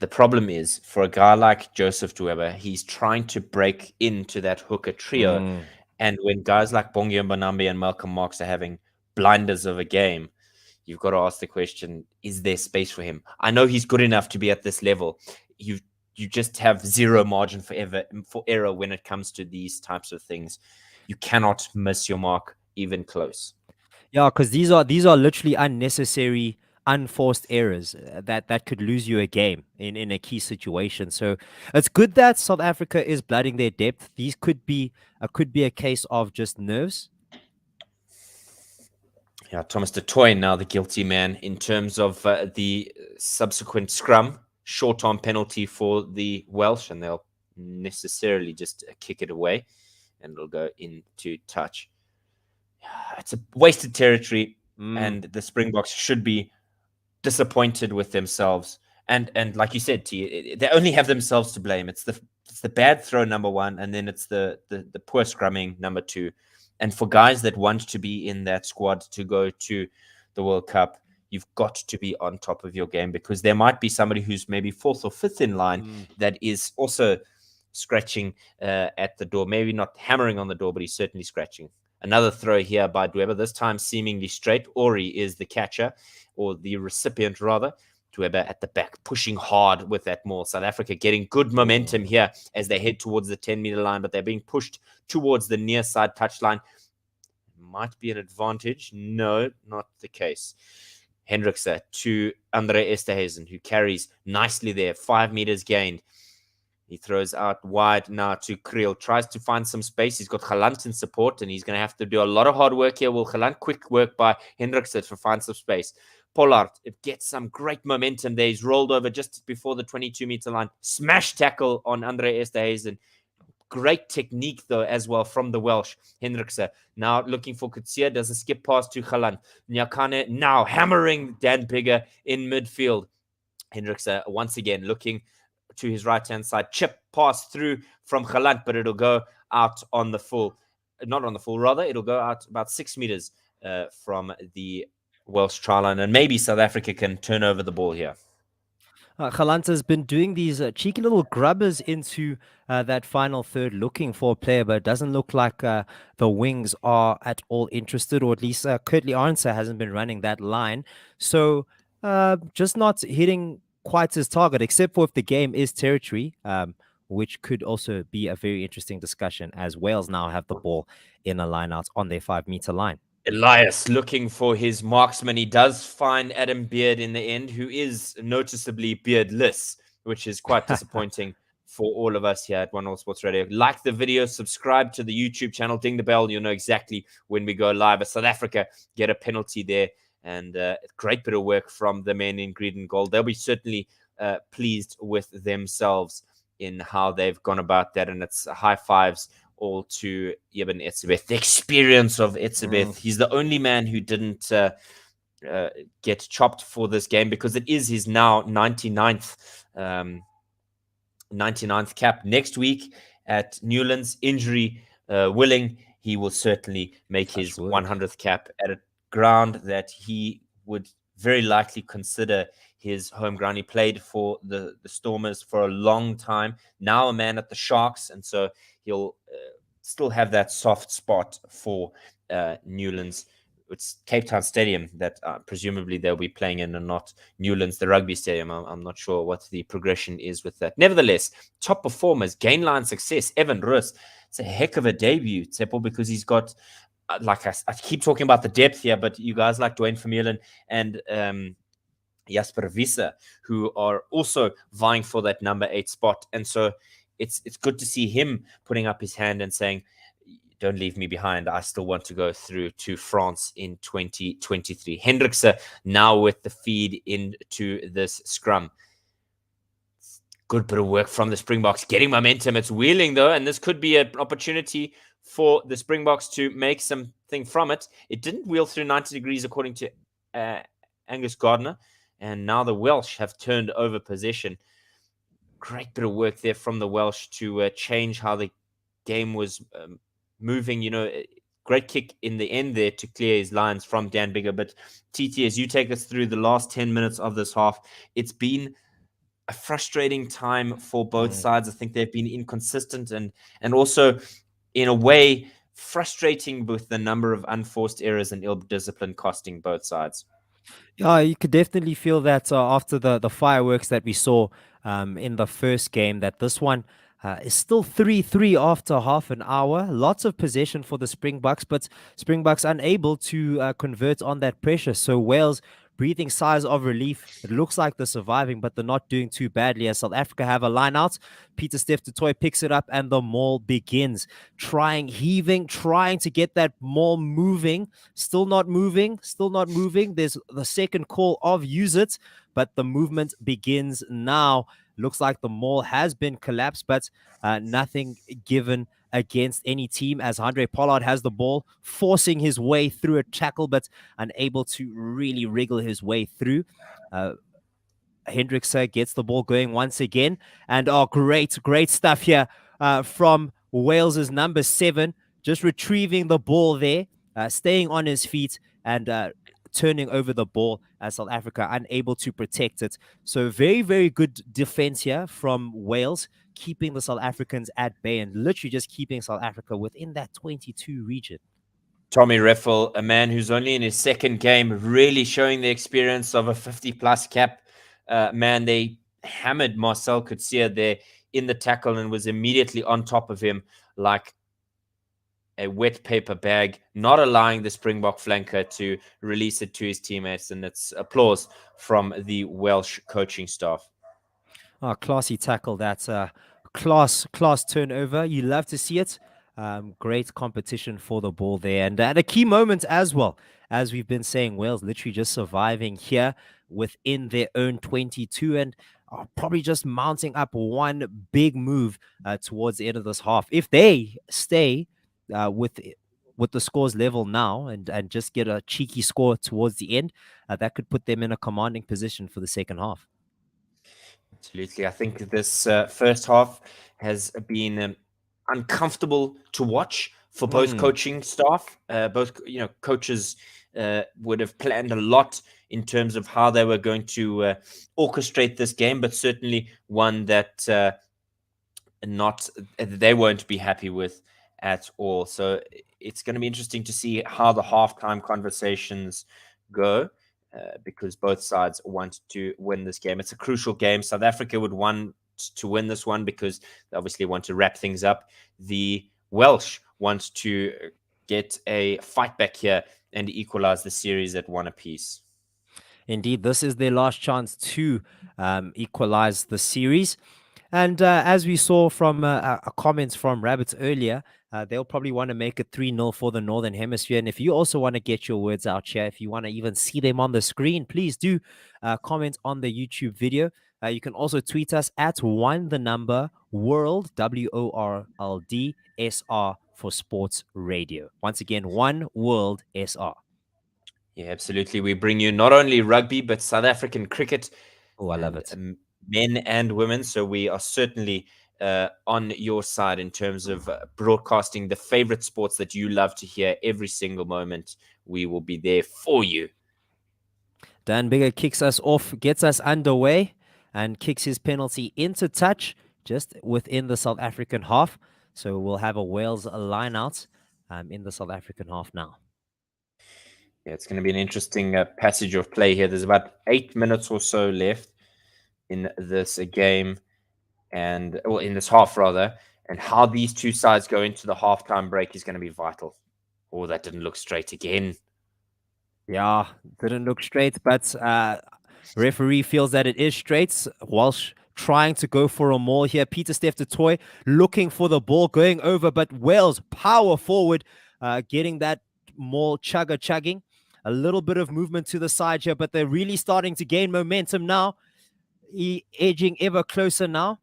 The problem is, for a guy like Joseph Dweber, he's trying to break into that hooker trio. And when guys like Bongi Mbonambi and Malcolm Marx are having blinders of a game, you've got to ask the question, is there space for him? I know he's good enough to be at this level. You just have zero margin for error when it comes to these types of things. You cannot miss your mark even close. Yeah, because these are literally unnecessary unforced errors that could lose you a game in a key situation. So it's good that South Africa is blooding their depth. These could be a case of just nerves. Yeah, Thomas de Toy now the guilty man in terms of the subsequent scrum, short arm penalty for the Welsh, and they'll necessarily just kick it away, and it'll go into touch. It's a wasted territory, Mm. and the Springboks should be disappointed with themselves. And like you said, T, they only have themselves to blame. It's the bad throw number one, and then it's the poor scrumming number two. And for guys that want to be in that squad to go to the World Cup, you've got to be on top of your game, because there might be somebody who's maybe fourth or fifth in line Mm. that is also scratching at the door. Maybe not hammering on the door, but he's certainly scratching. Another throw here by Dweber, this time seemingly straight. Ori is the catcher, or the recipient rather. Dweber at the back, pushing hard with that maul. South Africa getting good momentum here as they head towards the 10-meter line, but they're being pushed towards the near side touchline. Might be an advantage. No, not the case. Hendrikse to Andre Esterhuizen, who carries nicely there. 5 meters gained. He throws out wide now to Kriel. Tries to find some space. He's got Galant in support, and he's going to have to do a lot of hard work here. Will Galant, quick work by Hendrikse to find some space. Pollard, it gets some great momentum there. He's rolled over just before the 22-meter line. Smash tackle on Andre Esterhuizen. Great technique, though, as well from the Welsh. Hendrikse now looking for Kutsia. Does a skip pass to Galant. Nyakane now hammering Dan Bigger in midfield. Hendrikse once again looking to his right-hand side. Chip pass through from Galant, but it'll go out on the full. Not on the full, rather. It'll go out about 6 meters from the Welsh try line. And maybe South Africa can turn over the ball here. Galanta's been doing these cheeky little grubbers into that final third, looking for a player, but it doesn't look like the wings are at all interested, or at least Kurtley Arnser hasn't been running that line. So just not hitting quite his target, except for if the game is territory, which could also be a very interesting discussion as Wales now have the ball in a line out on their 5-meter line. Elias looking for his marksman. He does find Adam Beard in the end, who is noticeably beardless, which is quite disappointing for all of us here at One All Sports Radio. Like the video, subscribe to the YouTube channel, ding the bell. You'll know exactly when we go live. As South Africa get a penalty there, and a great bit of work from the men in green and gold. They'll be certainly pleased with themselves in how they've gone about that, and it's high fives all to Eben Etzebeth. The experience of Etzebeth. He's the only man who didn't get chopped for this game, because it is his now 99th cap. Next week at Newlands, injury willing, he will certainly make his 100th cap at a ground that he would very likely consider his home ground. He played for the Stormers for a long time, now a man at the Sharks, and so he'll still have that soft spot for Newlands. It's Cape Town Stadium that presumably they'll be playing in, and not Newlands, the rugby stadium. I'm not sure what the progression is with that. Nevertheless, top performers, gain line success. Evan Roos, it's a heck of a debut, Tsepo, because he's got, like I keep talking about the depth here, but you guys like Dwayne Vermeulen and Jasper Wiese, who are also vying for that number 8 spot. And so it's good to see him putting up his hand and saying, don't leave me behind. I still want to go through to France in 2023. Hendrikse now with the feed into this scrum. Good bit of work from the Springboks, getting momentum. It's wheeling, though, and this could be an opportunity for the Springboks to make something from it. It didn't wheel through 90 degrees, according to Angus Gardner, and now the Welsh have turned over possession. Great bit of work there from the Welsh to change how the game was moving. You know, great kick in the end there to clear his lines from Dan Bigger. But TT, as you take us through the last 10 minutes of this half, it's been a frustrating time for both sides. I think they've been inconsistent and also, in a way, frustrating with the number of unforced errors and ill discipline costing both sides. Yeah, you could definitely feel that after the fireworks that we saw in the first game, that this one is still 3-3 after half an hour. Lots of possession for the Springboks, but Springboks unable to convert on that pressure. So Wales breathing sighs of relief. It looks like they're surviving, but they're not doing too badly as South Africa have a line out. Peter Steph Toy picks it up and the maul begins. Heaving, trying to get that maul moving. Still not moving, still not moving. There's the second call of use it, but the movement begins now. Looks like the maul has been collapsed, but nothing given against any team as Andre Pollard has the ball, forcing his way through a tackle, but unable to really wriggle his way through. Hendrickse gets the ball going once again. And great stuff here from Wales's number 7, just retrieving the ball there, staying on his feet and turning over the ball as South Africa unable to protect it. So very, very good defense here from Wales, keeping the South Africans at bay and literally just keeping South Africa within that 22 region. Tommy Reffel, a man who's only in his second game, really showing the experience of a 50-plus cap. Man, they hammered Marcel Coetzee there in the tackle and was immediately on top of him like a wet paper bag, not allowing the Springbok flanker to release it to his teammates. And it's applause from the Welsh coaching staff. Oh, classy tackle. That's a class turnover. You love to see it. Great competition for the ball there. And at a key moment as well, as we've been saying, Wales literally just surviving here within their own 22 and are probably just mounting up one big move towards the end of this half. If they stay with the scores level now and just get a cheeky score towards the end, that could put them in a commanding position for the second half. Absolutely. I think this first half has been uncomfortable to watch for both coaching staff. Both coaches would have planned a lot in terms of how they were going to orchestrate this game, but certainly one that they won't be happy with at all. So it's going to be interesting to see how the halftime conversations go. Because both sides want to win this game. It's a crucial game. South Africa would want to win this one because they obviously want to wrap things up. The Welsh want to get a fight back here and equalize the series at 1 apiece. Indeed, this is their last chance to equalize the series. And as we saw from comments from Rabbits earlier, they'll probably want to make it 3-0 for the Northern Hemisphere. And if you also want to get your words out here, if you want to even see them on the screen, please do comment on the YouTube video. You can also tweet us at @1world, WORLD for Sports Radio. Once again, @1world. Yeah, absolutely. We bring you not only rugby, but South African cricket. Oh, I love it. Men and women. So we are certainly on your side in terms of broadcasting the favorite sports that you love to hear every single moment. We will be there for you. Dan Bigger kicks us off, gets us underway, and kicks his penalty into touch just within the South African half. So we'll have a Wales line out in the South African half now. Yeah, it's going to be an interesting passage of play here. There's about 8 minutes or so left in this game. In this half rather, and how these two sides go into the halftime break is going to be vital. Oh, that didn't look straight again. Yeah, didn't look straight, but referee feels that it is straight. Walsh trying to go for a maul here. Peter Steph Toy looking for the ball going over, but Wales power forward, getting that maul chugging. A little bit of movement to the side here, but they're really starting to gain momentum now. Edging ever closer now.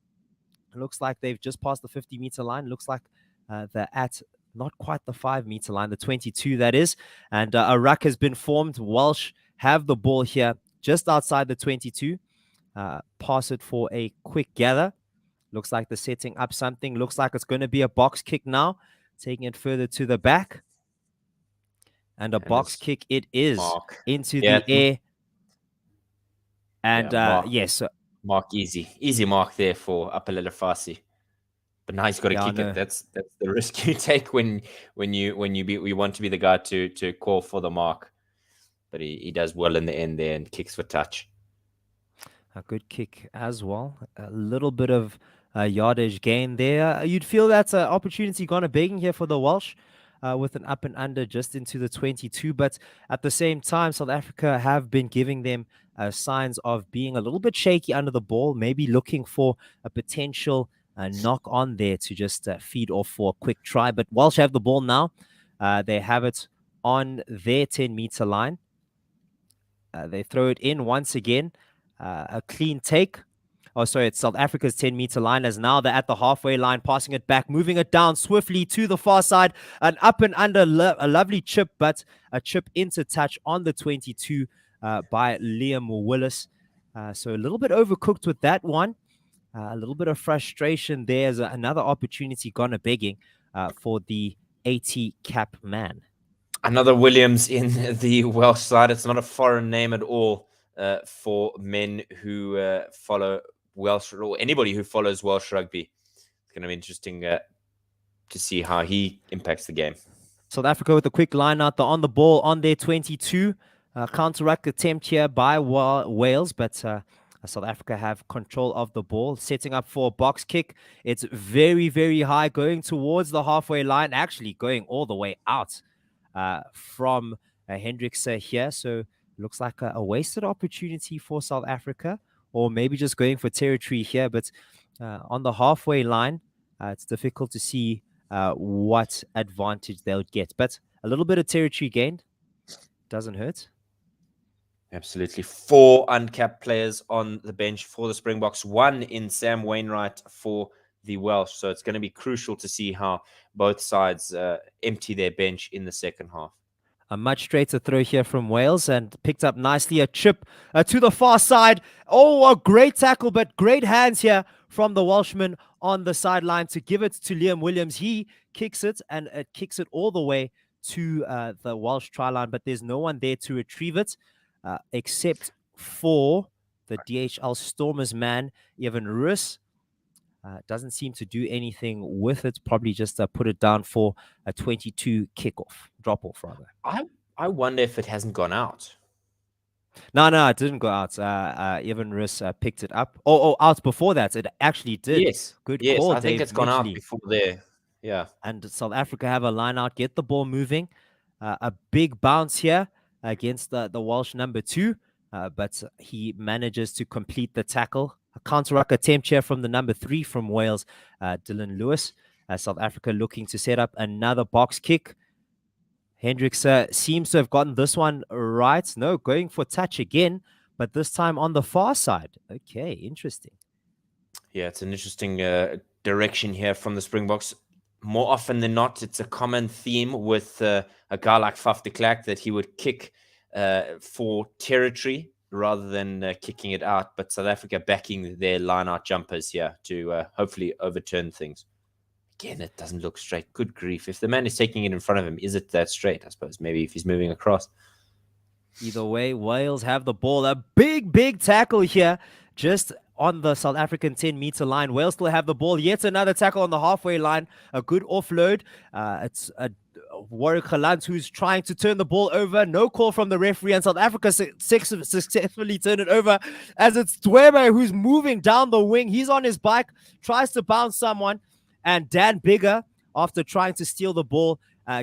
Looks like they've just passed the 50-meter line. Looks like they're at not quite the 5-meter line, the 22 that is. And a ruck has been formed. Welsh have the ball here just outside the 22. Pass it for a quick gather. Looks like they're setting up something. Looks like it's going to be a box kick now. Taking it further to the back. And a box kick it is into the air. And yes. Mark easy mark there for Apalele Fasi, but now he's got to kick it. That's the risk you take when you want to be the guy to call for the mark, but he does well in the end there and kicks for touch. A good kick as well. A little bit of yardage gain there. You'd feel that's an opportunity gone a begging here for the Welsh. with an up and under just into the 22. But at the same time, South Africa have been giving them signs of being a little bit shaky under the ball, maybe looking for a potential knock on there to just feed off for a quick try. But Welsh have the ball now. They have it on their 10-meter line. They throw it in once again. A clean take. Oh, sorry, it's South Africa's 10-meter line as now they're at the halfway line, passing it back, moving it down swiftly to the far side. An up and under, a lovely chip, but a chip into touch on the 22 by Liam Willis. So a little bit overcooked with that one. A little bit of frustration there as another opportunity gone a begging for the 80 cap man. Another Williams in the Welsh side. It's not a foreign name at all for men who follow Welsh, or anybody who follows Welsh rugby. It's going to be interesting to see how he impacts the game. South Africa with a quick line out. They're on the ball on their 22. Counteract attempt here by Wales, but South Africa have control of the ball, setting up for a box kick. It's very, very high, going towards the halfway line, actually going all the way out from Hendricks here. So looks like a wasted opportunity for South Africa, or maybe just going for territory here. But on the halfway line, it's difficult to see what advantage they'll get. But a little bit of territory gained doesn't hurt. Absolutely. 4 uncapped players on the bench for the Springboks, 1 in Sam Wainwright for the Welsh. So it's going to be crucial to see how both sides empty their bench in the second half. A much straighter throw here from Wales and picked up nicely. A chip to the far side. Oh, a great tackle, but great hands here from the Welshman on the sideline to give it to Liam Williams. He kicks it, and it kicks it all the way to the Welsh try line, but there's no one there to retrieve it except for the DHL Stormers man, Evan Roos. Doesn't seem to do anything with it. Probably just put it down for a 22 kickoff, drop off rather. I wonder if it hasn't gone out. No, it didn't go out. Evan Roos picked it up. Oh, out before that. It actually did. Yes. Good yes, call, I think Dave it's gone out Midgley. before there. Yeah. And South Africa have a line out, get the ball moving. A big bounce here against the Welsh number 2. But he manages to complete the tackle. A counter-ruck attempt here from the number 3 from Wales, Dylan Lewis. South Africa looking to set up another box kick. Hendricks seems to have gotten this one right. No, going for touch again, but this time on the far side. Okay, interesting. Yeah, it's an interesting direction here from the Springboks. More often than not, it's a common theme with a guy like Faf de Klerk that he would kick for territory rather than kicking it out. But South Africa backing their line-out jumpers here to hopefully overturn things. Again, it doesn't look straight. Good grief. If the man is taking it in front of him, is it that straight? I suppose maybe if he's moving across. Either way, Wales have the ball. A big tackle here just on the South African 10-meter line. Wales still have the ball. Yet another tackle on the halfway line. A good offload. It's Warwick Galant who's trying to turn the ball over. No call from the referee, and South Africa successfully turn it over as it's Dwebe who's moving down the wing. He's on his bike, tries to bounce someone, and Dan Bigger, after trying to steal the ball,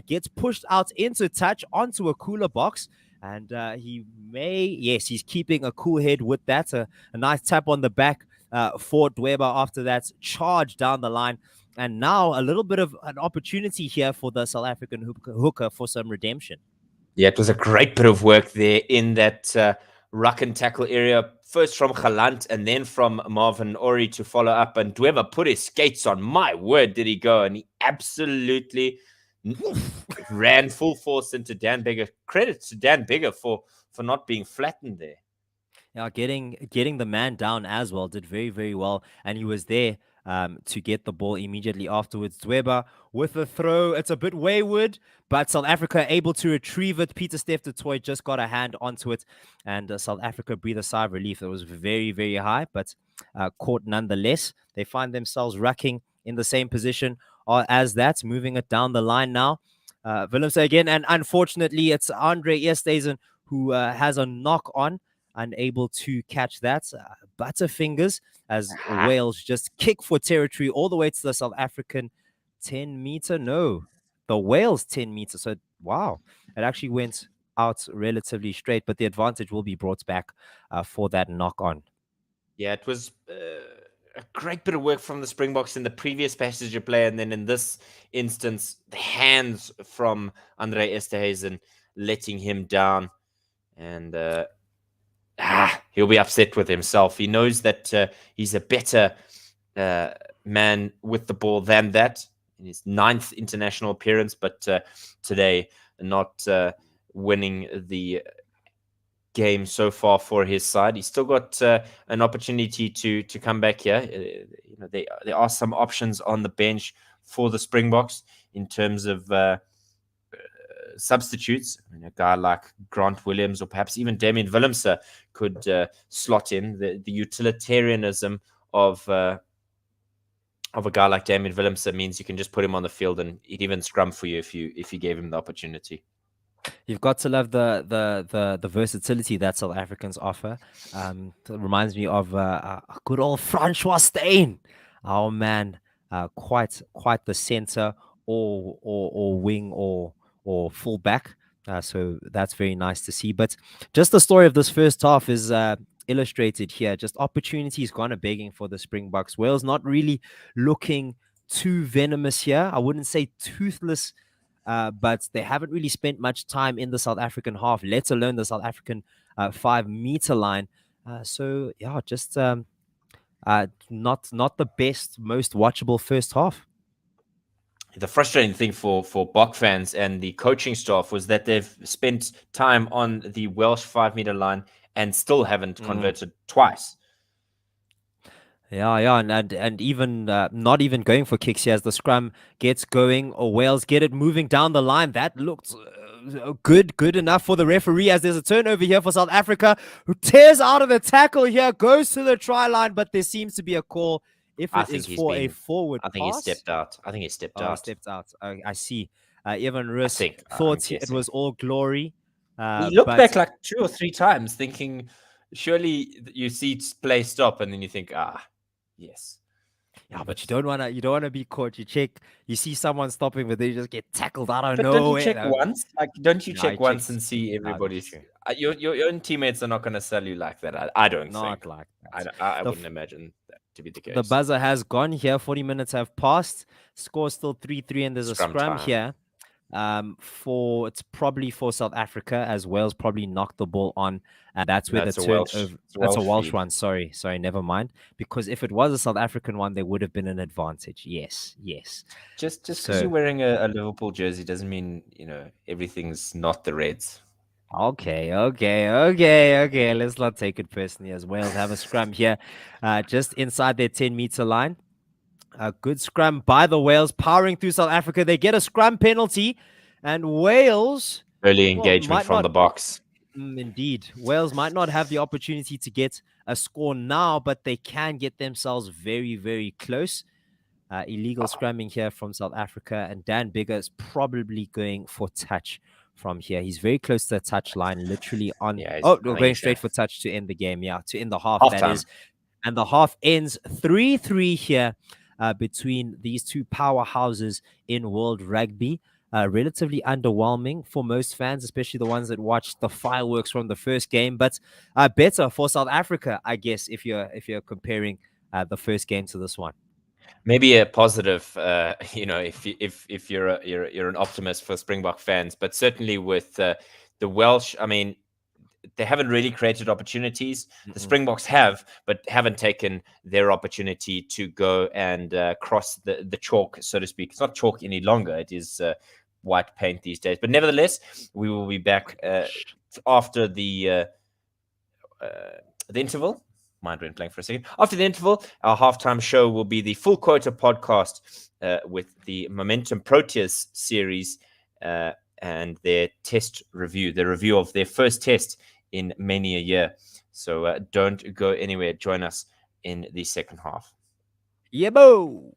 gets pushed out into touch onto a cooler box. And he's keeping a cool head with that. A nice tap on the back for Dwebe after that charge down the line. And now a little bit of an opportunity here for the South African hooker for some redemption. Yeah, it was a great bit of work there in that ruck and tackle area. First from Galant and then from Marvin Ori to follow up. And Dwebe put his skates on. My word, did he go. And he absolutely ran full force into Dan Bigger. Credit to Dan Bigger for not being flattened there. Yeah, getting the man down as well. Did very, very well. And he was there to get the ball immediately afterwards. Dwebe with the throw. It's a bit wayward, but South Africa able to retrieve it. Peter Steph du Toit just got a hand onto it, and South Africa breathed a sigh of relief. It was very, very high, but caught nonetheless. They find themselves rucking in the same position as that, moving it down the line now. Willems again, and unfortunately, it's Andre Eersteisen who has a knock on, unable to catch that. Butterfingers as Wales just kick for territory all the way to the South African 10-meter. No, the Wales 10 meters. So wow, it actually went out relatively straight, but the advantage will be brought back for that knock on. Yeah, it was a great bit of work from the Springboks in the previous passenger play, and then in this instance, the hands from Andre Esterhuizen letting him down, and he'll be upset with himself. He knows that he's a better man with the ball than that in his 9th international appearance, but today not winning the game so far for his side. He's still got an opportunity to come back here. There are some options on the bench for the Springboks in terms of substitutes. I mean, a guy like Grant Williams or perhaps even Damien Willemse could slot in. The utilitarianism of a guy like Damien Willemse means you can just put him on the field and he'd even scrum for you if you gave him the opportunity. You've got to love the versatility that South Africans offer. It reminds me of a good old Francois Steyn. Oh man, quite the center or wing or fullback. So that's very nice to see. But just the story of this first half is illustrated here. Just opportunities gone a begging for the Springboks. Wales not really looking too venomous here. I wouldn't say toothless. But they haven't really spent much time in the South African half, let alone the South African 5-meter line. So yeah, just not the best, most watchable first half. The frustrating thing for Bok fans and the coaching staff was that they've spent time on the Welsh 5-meter line and still haven't converted twice. Yeah, and even not even going for kicks here as the scrum gets going, or Wales get it moving down the line. That looked good enough for the referee as there's a turnover here for South Africa, who tears out of the tackle here, goes to the try line, but there seems to be a call if it is for a forward I think pass. he stepped out. He stepped out. I see. Evan Roos I'm thought it was all glory. He looked back like 2 or 3 times thinking, surely you see play stop, and then you think, yes. Yeah, but you don't wanna be caught. You see someone stopping, but they just get tackled out of nowhere. Don't you check once? Don't you check once and see No, everybody's? Your own teammates are not going to sell you like that. I don't not think. like that. I wouldn't imagine that to be the case. The buzzer has gone here. 40 minutes have passed. Score still 3-3, and there's a scrum here. It's probably for South Africa, as Wales probably knocked the ball on, and that's where the turnover. That's a Welsh one. Sorry, never mind. Because if it was a South African one, there would have been an advantage. Yes. Just because you're wearing a Liverpool jersey doesn't mean everything's not the Reds. Okay. Let's not take it personally, as Wales have a scrum here, just inside their 10-meter line. A good scrum by the Wales, powering through South Africa. They get a scrum penalty, and Wales... Early engagement from the box. Indeed. Wales might not have the opportunity to get a score now, but they can get themselves very, very close. Illegal scrumming here from South Africa, and Dan Biggar is probably going for touch from here. He's very close to the touch line, literally on... going straight for touch to end the game. Yeah, to end the half, that is. And the half ends 3-3 here. Between these two powerhouses in world rugby. Relatively underwhelming for most fans, especially the ones that watched the fireworks from the first game, but better for South Africa, I guess, if you're comparing the first game to this one. Maybe a positive, if you're an optimist for Springbok fans, but certainly with the Welsh, I mean, they haven't really created opportunities. The Springboks have, but haven't taken their opportunity to go and cross the chalk, so to speak. It's not chalk any longer. It is white paint these days. But nevertheless, we will be back after the interval. Mind went blank for a second. After the interval, our halftime show will be the Full Quota podcast with the Momentum Proteas series and their test review, the review of their first test in many a year. So don't go anywhere. Join us in the second half. Yebo!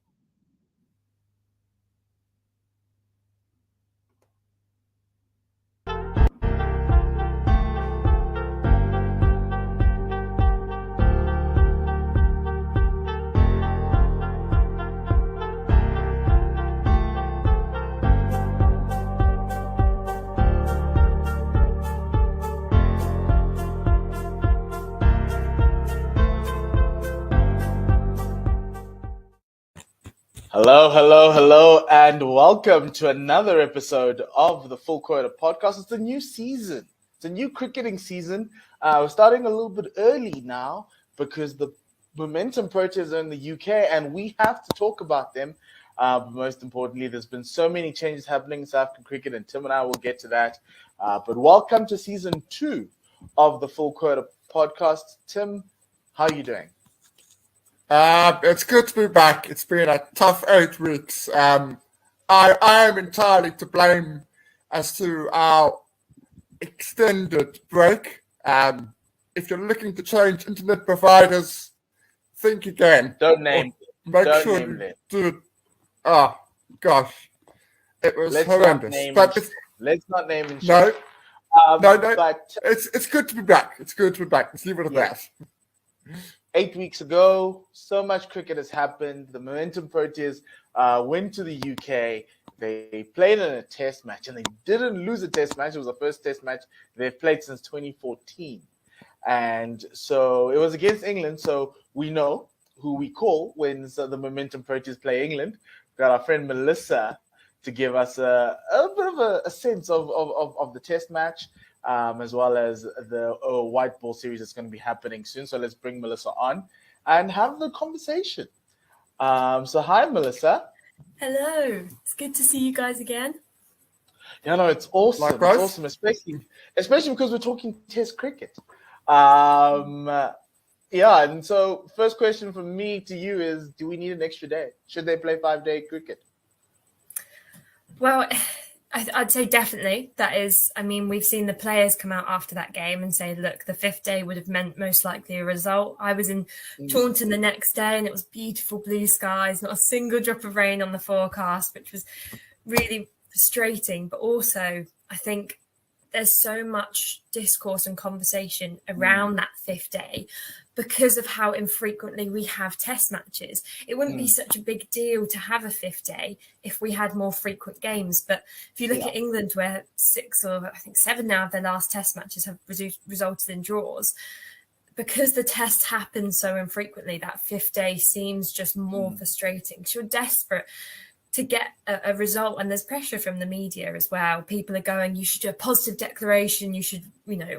Hello, hello, hello, and welcome to another episode of the Full Quota podcast. It's a new season. It's a new cricketing season. We're starting a little bit early now because the momentum proteas are in the UK, and we have to talk about them. But most importantly, there's been so many changes happening in South African cricket, and Tim and I will get to that. But welcome to season 2 of the Full Quota podcast. Tim, how are you doing? It's good to be back. It's been a tough 8 weeks. I am entirely to blame as to our extended break. If you're looking to change internet providers, think again. Don't name You do it. Oh, gosh. It was horrendous. Let's not name and No. No. But it's good to be back. It's good to be back. Let's leave it at that. 8 weeks ago, so much cricket has happened. The Momentum Proteas went to the UK. They played in a test match, and they didn't lose a test match. It was the first test match they've played since 2014. And so it was against England, so we know who we call when the Momentum Proteas play England. We've got our friend Melissa to give us a bit of a sense of the test match, as well as the white ball series that's going to be happening soon. So let's bring Melissa on and have the conversation. So hi, Melissa. Hello. It's good to see you guys again. Yeah, no, it's awesome. Likewise. It's awesome, especially because we're talking test cricket. Yeah, and so first question from me to you is, do we need an extra day? Should they play 5-day cricket? Well, I'd say definitely. That is, I mean, we've seen the players come out after that game and say, look, the 5th day would have meant most likely a result. I was in Taunton the next day and it was beautiful blue skies, not a single drop of rain on the forecast, which was really frustrating. But also, I think there's so much discourse and conversation around that 5th day because of how infrequently we have test matches. It wouldn't be such a big deal to have a 5th day if we had more frequent games. But if you look at England, where 6 or I think 7 now of their last test matches have resulted in draws, because the tests happen so infrequently, that 5th day seems just more frustrating. Because you're desperate to get a result, and there's pressure from the media as well. People are going, you should do a positive declaration, you should,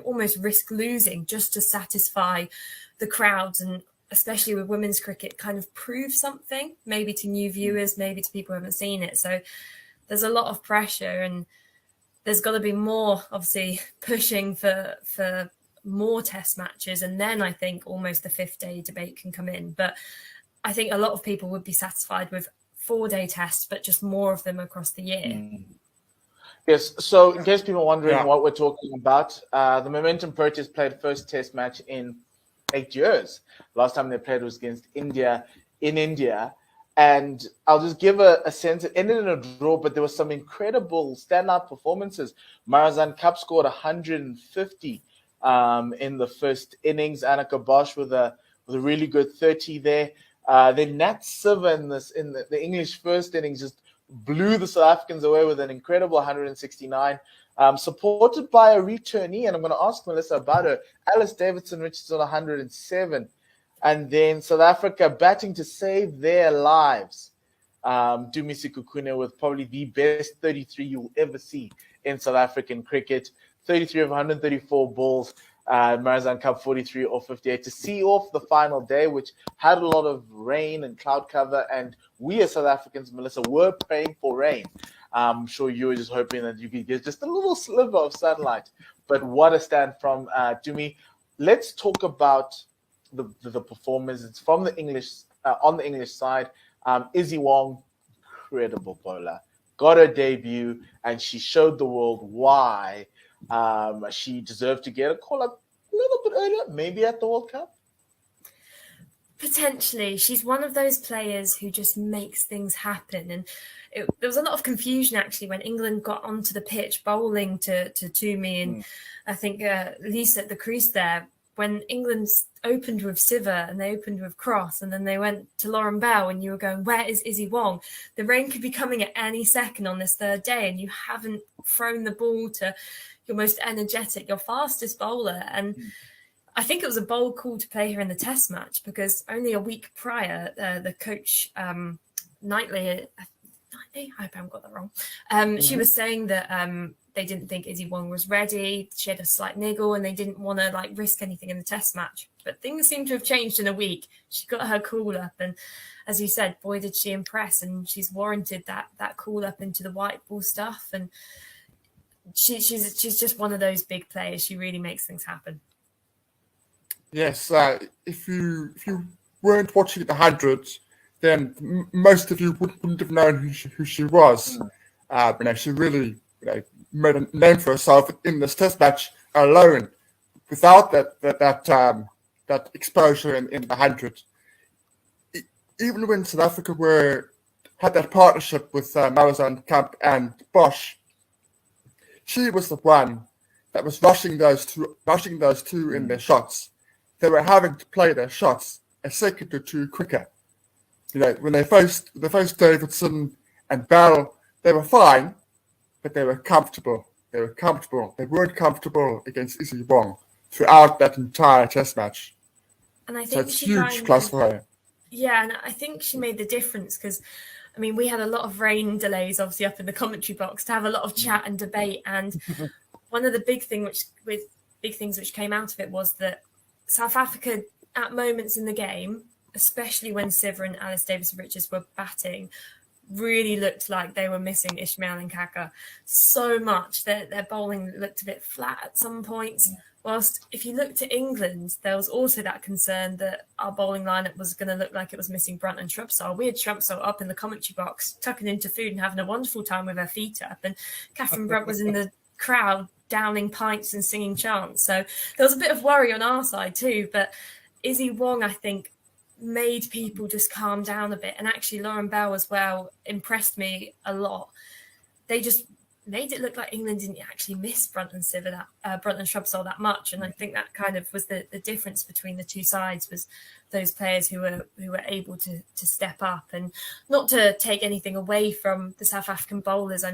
almost risk losing just to satisfy the crowds, and especially with women's cricket, kind of prove something, maybe to new viewers, maybe to people who haven't seen it. So there's a lot of pressure, and there's got to be more, obviously, pushing for more test matches, and then I think almost the 5th day debate can come in. But I think a lot of people would be satisfied with 4-day tests, but just more of them across the year. Yes, so in case people are wondering what we're talking about, the Momentum Proteas played first test match in 8 years. Last time they played was against India in India. And I'll just give a sense. It ended in a draw, but there were some incredible standout performances. Marazan Cup scored 150 in the first innings. Annika Bosch with a really good 30 there. Then Nat Siva in the English first innings just blew the South Africans away with an incredible 169, supported by a returnee, and I'm going to ask Melissa about her, Alice Davidson-Richardson, 107. And then South Africa batting to save their lives. Dumisi Kukune with probably the best 33 you'll ever see in South African cricket. 33 of 134 balls. Marazan Cup 43 or 58 to see off the final day, which had a lot of rain and cloud cover, and we as South Africans, Melissa, were praying for rain. I'm sure you were just hoping that you could get just a little sliver of sunlight, but what a stand from Dumi. Let's talk about the performance. It's from the English on the English side. Izzy Wong, incredible bowler, got her debut, and she showed the world why she deserved to get a call up a little bit earlier, maybe at the World Cup. Potentially. She's one of those players who just makes things happen. And there was a lot of confusion, actually, when England got onto the pitch bowling to Toomey and I think Lisa at the crease there, when England opened with Siva and they opened with Cross and then they went to Lauren Bell, and you were going, where is Izzy Wong? The rain could be coming at any second on this 3rd day, and you haven't thrown the ball to your most energetic, your fastest bowler. And I think it was a bold call to play her in the test match, because only a week prior, the coach, Knightley, I hope I haven't got that wrong. She was saying that they didn't think Izzy Wong was ready. She had a slight niggle and they didn't want to like risk anything in the test match. But things seem to have changed in a week. She got her call up, and as you said, boy, did she impress. And she's warranted that call up into the white ball stuff. And she's just one of those big players. She really makes things happen. Yes, if you weren't watching the hundreds, then most of you wouldn't have known who she was. She really made a name for herself in this test match alone. Without that exposure in the hundred, even when South Africa had that partnership with Marizanne Kamp and Bosch, she was the one that was rushing those two in their shots. They were having to play their shots a second or two quicker. When they faced Davidson and Bell, they were fine, but they were comfortable. They weren't comfortable against Izzy Wong throughout that entire test match. And I think so it's huge plus for her. Yeah, and I think she made the difference because, we had a lot of rain delays, obviously, up in the commentary box to have a lot of chat and debate. And one of the big things which came out of it was that South Africa, at moments in the game, especially when Siver and Alice Davidson-Richards were batting, really looked like they were missing Ishmael and Kaka so much that their bowling looked a bit flat at some points. Whilst if you looked at England, there was also that concern that our bowling lineup was going to look like it was missing Brunt and Shrubsole. We had Shrubsole up in the commentary box, tucking into food and having a wonderful time with her feet up. And Catherine Brunt was in the crowd downing pints and singing chants. So there was a bit of worry on our side too. But Izzy Wong, I think, made people just calm down a bit. And actually Lauren Bell as well impressed me a lot. They just made it look like England didn't actually miss Brunt and Shrubsole that much. And I think that kind of was the difference between the two sides, was those players who were able to step up. And not to take anything away from the South African bowlers.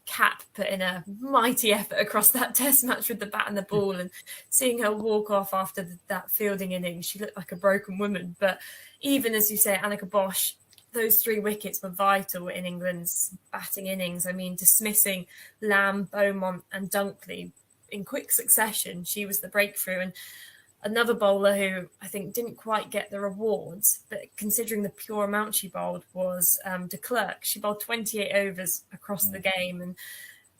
Kat put in a mighty effort across that test match with the bat and the ball, and seeing her walk off after that fielding innings, she looked like a broken woman. But even as you say, Annika Bosch, those 3 wickets were vital in England's batting innings. Dismissing Lamb, Beaumont and Dunkley in quick succession, she was the breakthrough. And another bowler who I think didn't quite get the rewards, but considering the pure amount she bowled, was de Klerk. She bowled 28 overs across the game, and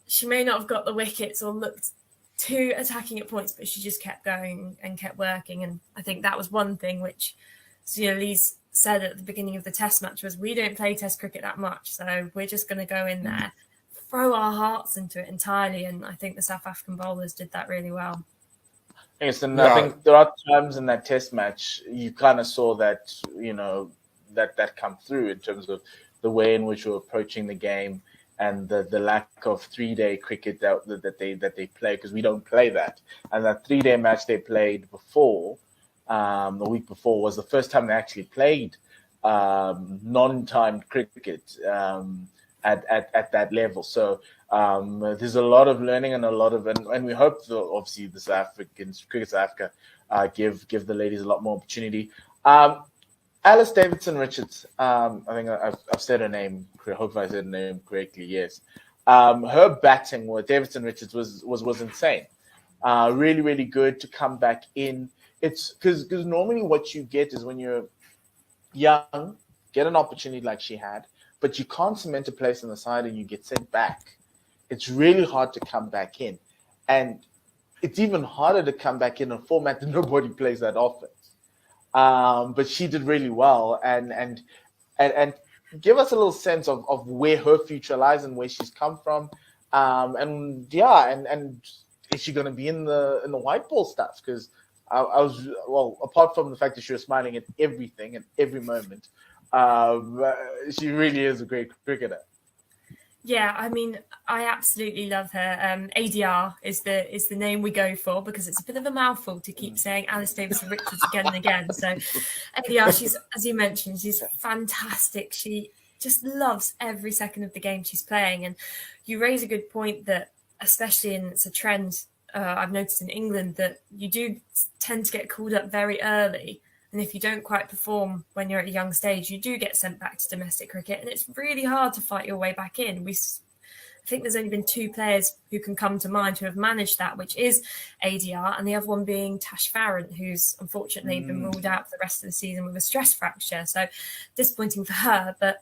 she may not have got the wickets or looked too attacking at points, but she just kept going and kept working. And I think that was one thing which Lee's said at the beginning of the test match was, we don't play test cricket that much, so we're just going to go in there, throw our hearts into it entirely. And I think the South African bowlers did that really well. Yes, and I think there are times in that test match you kind of saw that, that come through in terms of the way in which we're approaching the game and the lack of 3-day cricket that they play, because we don't play that. And that 3-day match they played before, the week before, was the first time they actually played non-timed cricket at that level. So there's a lot of learning and and we hope that obviously the South Africans, Cricket South Africa, give the ladies a lot more opportunity. Alice Davidson-Richards, I think I've said her name. Hope I said her name correctly. Yes, her batting with Davidson-Richards was insane. Really, really good to come back in. It's because normally what you get is when you're young, get an opportunity like she had, but you can't cement a place on the side and you get sent back. It's really hard to come back in. And it's even harder to come back in a format that nobody plays that often. But she did really well and give us a little sense of where her future lies and where she's come from. And is she going to be in the white ball stuff? Because I was, apart from the fact that she was smiling at everything and every moment, she really is a great cricketer. Yeah, I absolutely love her. ADR is the name we go for, because it's a bit of a mouthful to keep saying Alice Davidson-Richards again and again. So ADR, she's, as you mentioned, she's fantastic. She just loves every second of the game she's playing. And you raise a good point that, especially it's a trend I've noticed in England, that you do tend to get called up very early. And if you don't quite perform when you're at a young stage, you do get sent back to domestic cricket. And it's really hard to fight your way back in. I think there's only been 2 players who can come to mind who have managed that, which is ADR, and the other one being Tash Farrant, who's unfortunately been ruled out for the rest of the season with a stress fracture. So disappointing for her, but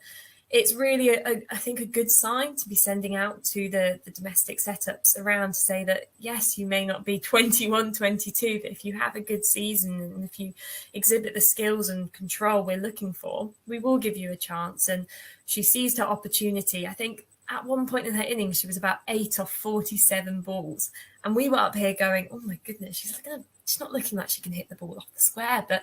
it's really, I think, a good sign to be sending out to the domestic setups around to say that, yes, you may not be 21, 22, but if you have a good season and if you exhibit the skills and control we're looking for, we will give you a chance. And she seized her opportunity. I think at one point in her innings, she was about 8 off 47 balls. And we were up here going, oh my goodness, she's not looking like she can hit the ball off the square. But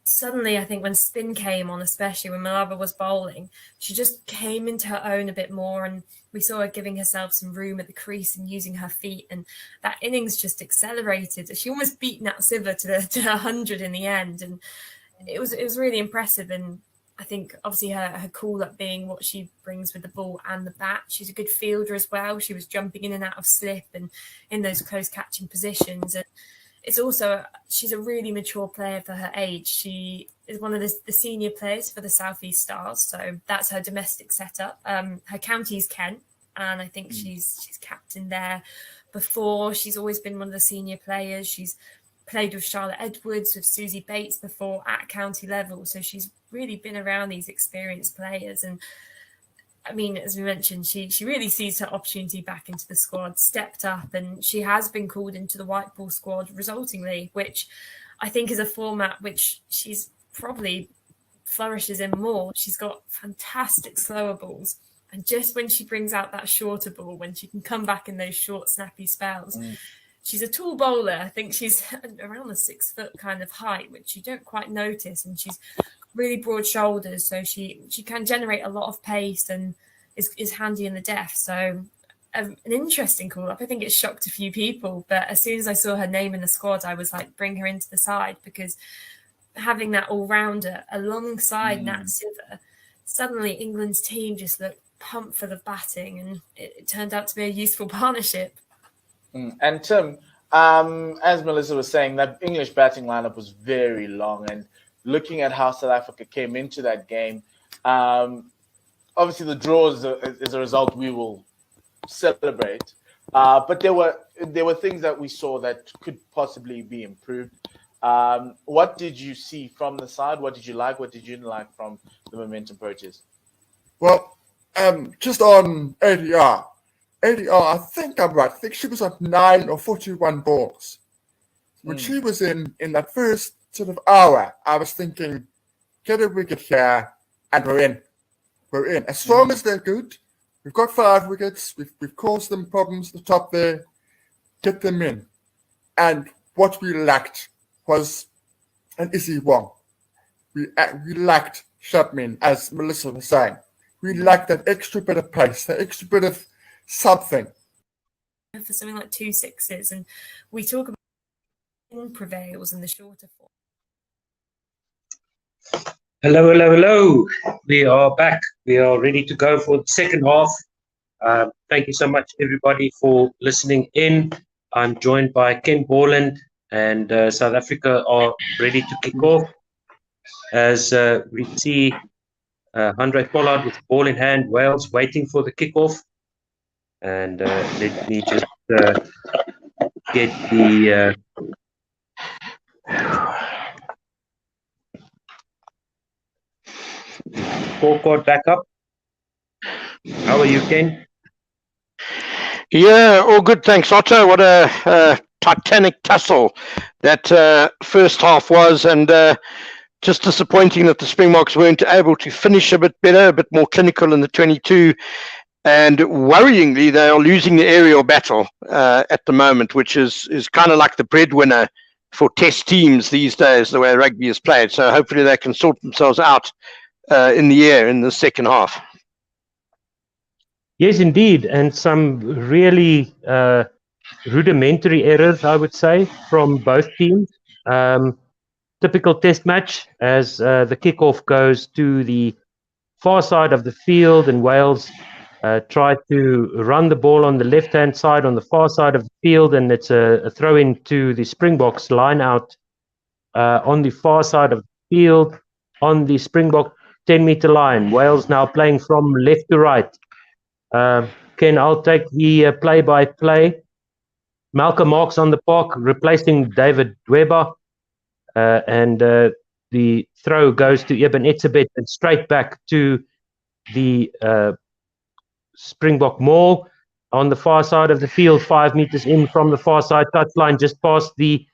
suddenly, I think when spin came on, especially when Malava was bowling, she just came into her own a bit more. And we saw her giving herself some room at the crease and using her feet. And that innings just accelerated. She almost beat Nat Siva to 100 in the end. And it was really impressive. And I think obviously her call-up being what she brings with the ball and the bat. She's a good fielder as well. She was jumping in and out of slip and in those close catching positions. And it's also, she's a really mature player for her age. She is one of the senior players for the South East Stars. So that's her domestic setup. Her county's Kent, and I think she's captain there before. She's always been one of the senior players. She's played with Charlotte Edwards, with Susie Bates before at county level. So she's really been around these experienced players. And I mean, as we mentioned, she really sees her opportunity back into the squad, stepped up, and she has been called into the white ball squad resultingly, which I think is a format which she's probably flourishes in more. She's got fantastic slower balls. And just when she brings out that shorter ball, when she can come back in those short, snappy spells, she's a tall bowler. I think she's around the 6 foot kind of height, which you don't quite notice. And she's really broad shoulders, so she can generate a lot of pace and is handy in the depth. So an interesting call-up. I think it shocked a few people, but as soon as I saw her name in the squad, I was like, bring her into the side, because having that all-rounder alongside Nat Siva, suddenly England's team just looked pumped for the batting, and it turned out to be a useful partnership. And Tim, as Melissa was saying, that English batting lineup was very long, and looking at how South Africa came into that game, obviously the draw is a result we will celebrate. But there were things that we saw that could possibly be improved. What did you see from the side? What did you like? What did you not like from the momentum purchase? Well, just on ADR, I think I'm right. I think she was at 9 or 41 balls. When she was in that first sort of hour, I was thinking, get a wicket here, and we're in. We're in. As long as they're good, we've got 5 wickets, we've caused them problems at the top there, get them in. And what we lacked was an Izzy Wong. We lacked Shubmin, as Melissa was saying. We lacked that extra bit of pace, that extra bit of something. For something like 2 sixes, and we talk about prevails in the shorter form. Hello. We are back. We are ready to go for the second half. Thank you so much, everybody, for listening in. I'm joined by Ken Borland, and South Africa are ready to kick off. As we see Handré Pollard with the ball in hand, Wales waiting for the kickoff. And let me just get the scorecard back up. How are you, Ken? Yeah, all good, thanks, Otto. What a titanic tussle that first half was, and just disappointing that the Springboks weren't able to finish a bit better, a bit more clinical in the 22. And worryingly, they are losing the aerial battle at the moment, which is kind of like the breadwinner for test teams these days, the way rugby is played. So hopefully they can sort themselves out in the air in the second half. Yes, indeed. And some really rudimentary errors, I would say, from both teams. Typical test match as the kickoff goes to the far side of the field, and Wales try to run the ball on the left-hand side on the far side of the field, and it's a throw in to the Springboks line out on the far side of the field on the Springbok 10-meter line. Wales now playing from left to right. Ken, I'll take the play-by-play. Malcolm Marx on the park, replacing David Weber. And the throw goes to Eben Etzebeth and straight back to the Springbok maul on the far side of the field, 5 meters in from the far side touchline, just past the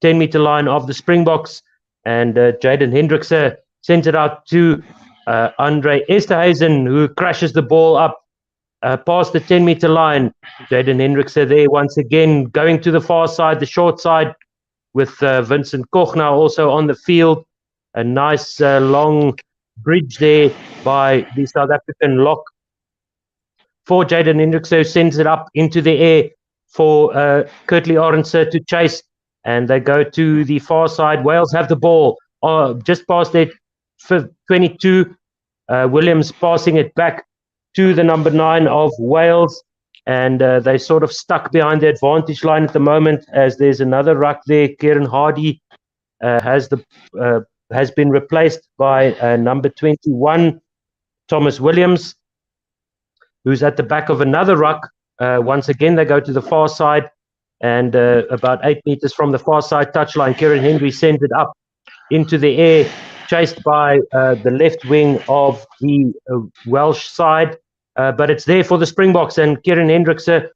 10-meter line of the Springboks. And Jaden Hendrickse sends it out to Andre Esterhuizen, who crashes the ball up past the 10-meter line. Jaden Hendrickse there once again going to the far side, the short side, with Vincent Koch now also on the field. A nice long bridge there by the South African lock for Jaden Hendrickse, who sends it up into the air for Kurtley Arendse to chase. And they go to the far side. Wales have the ball just past their 22. Williams passing it back to the number 9 of Wales. And they sort of stuck behind the advantage line at the moment, as there's another ruck there. Kieran Hardy has been replaced by number 21, Thomas Williams, who's at the back of another ruck. Once again, they go to the far side, and about 8 meters from the far side touchline, Kieran Henry sends it up into the air, chased by the left wing of the Welsh side. But it's there for the Springboks, and Jaden Hendrickse,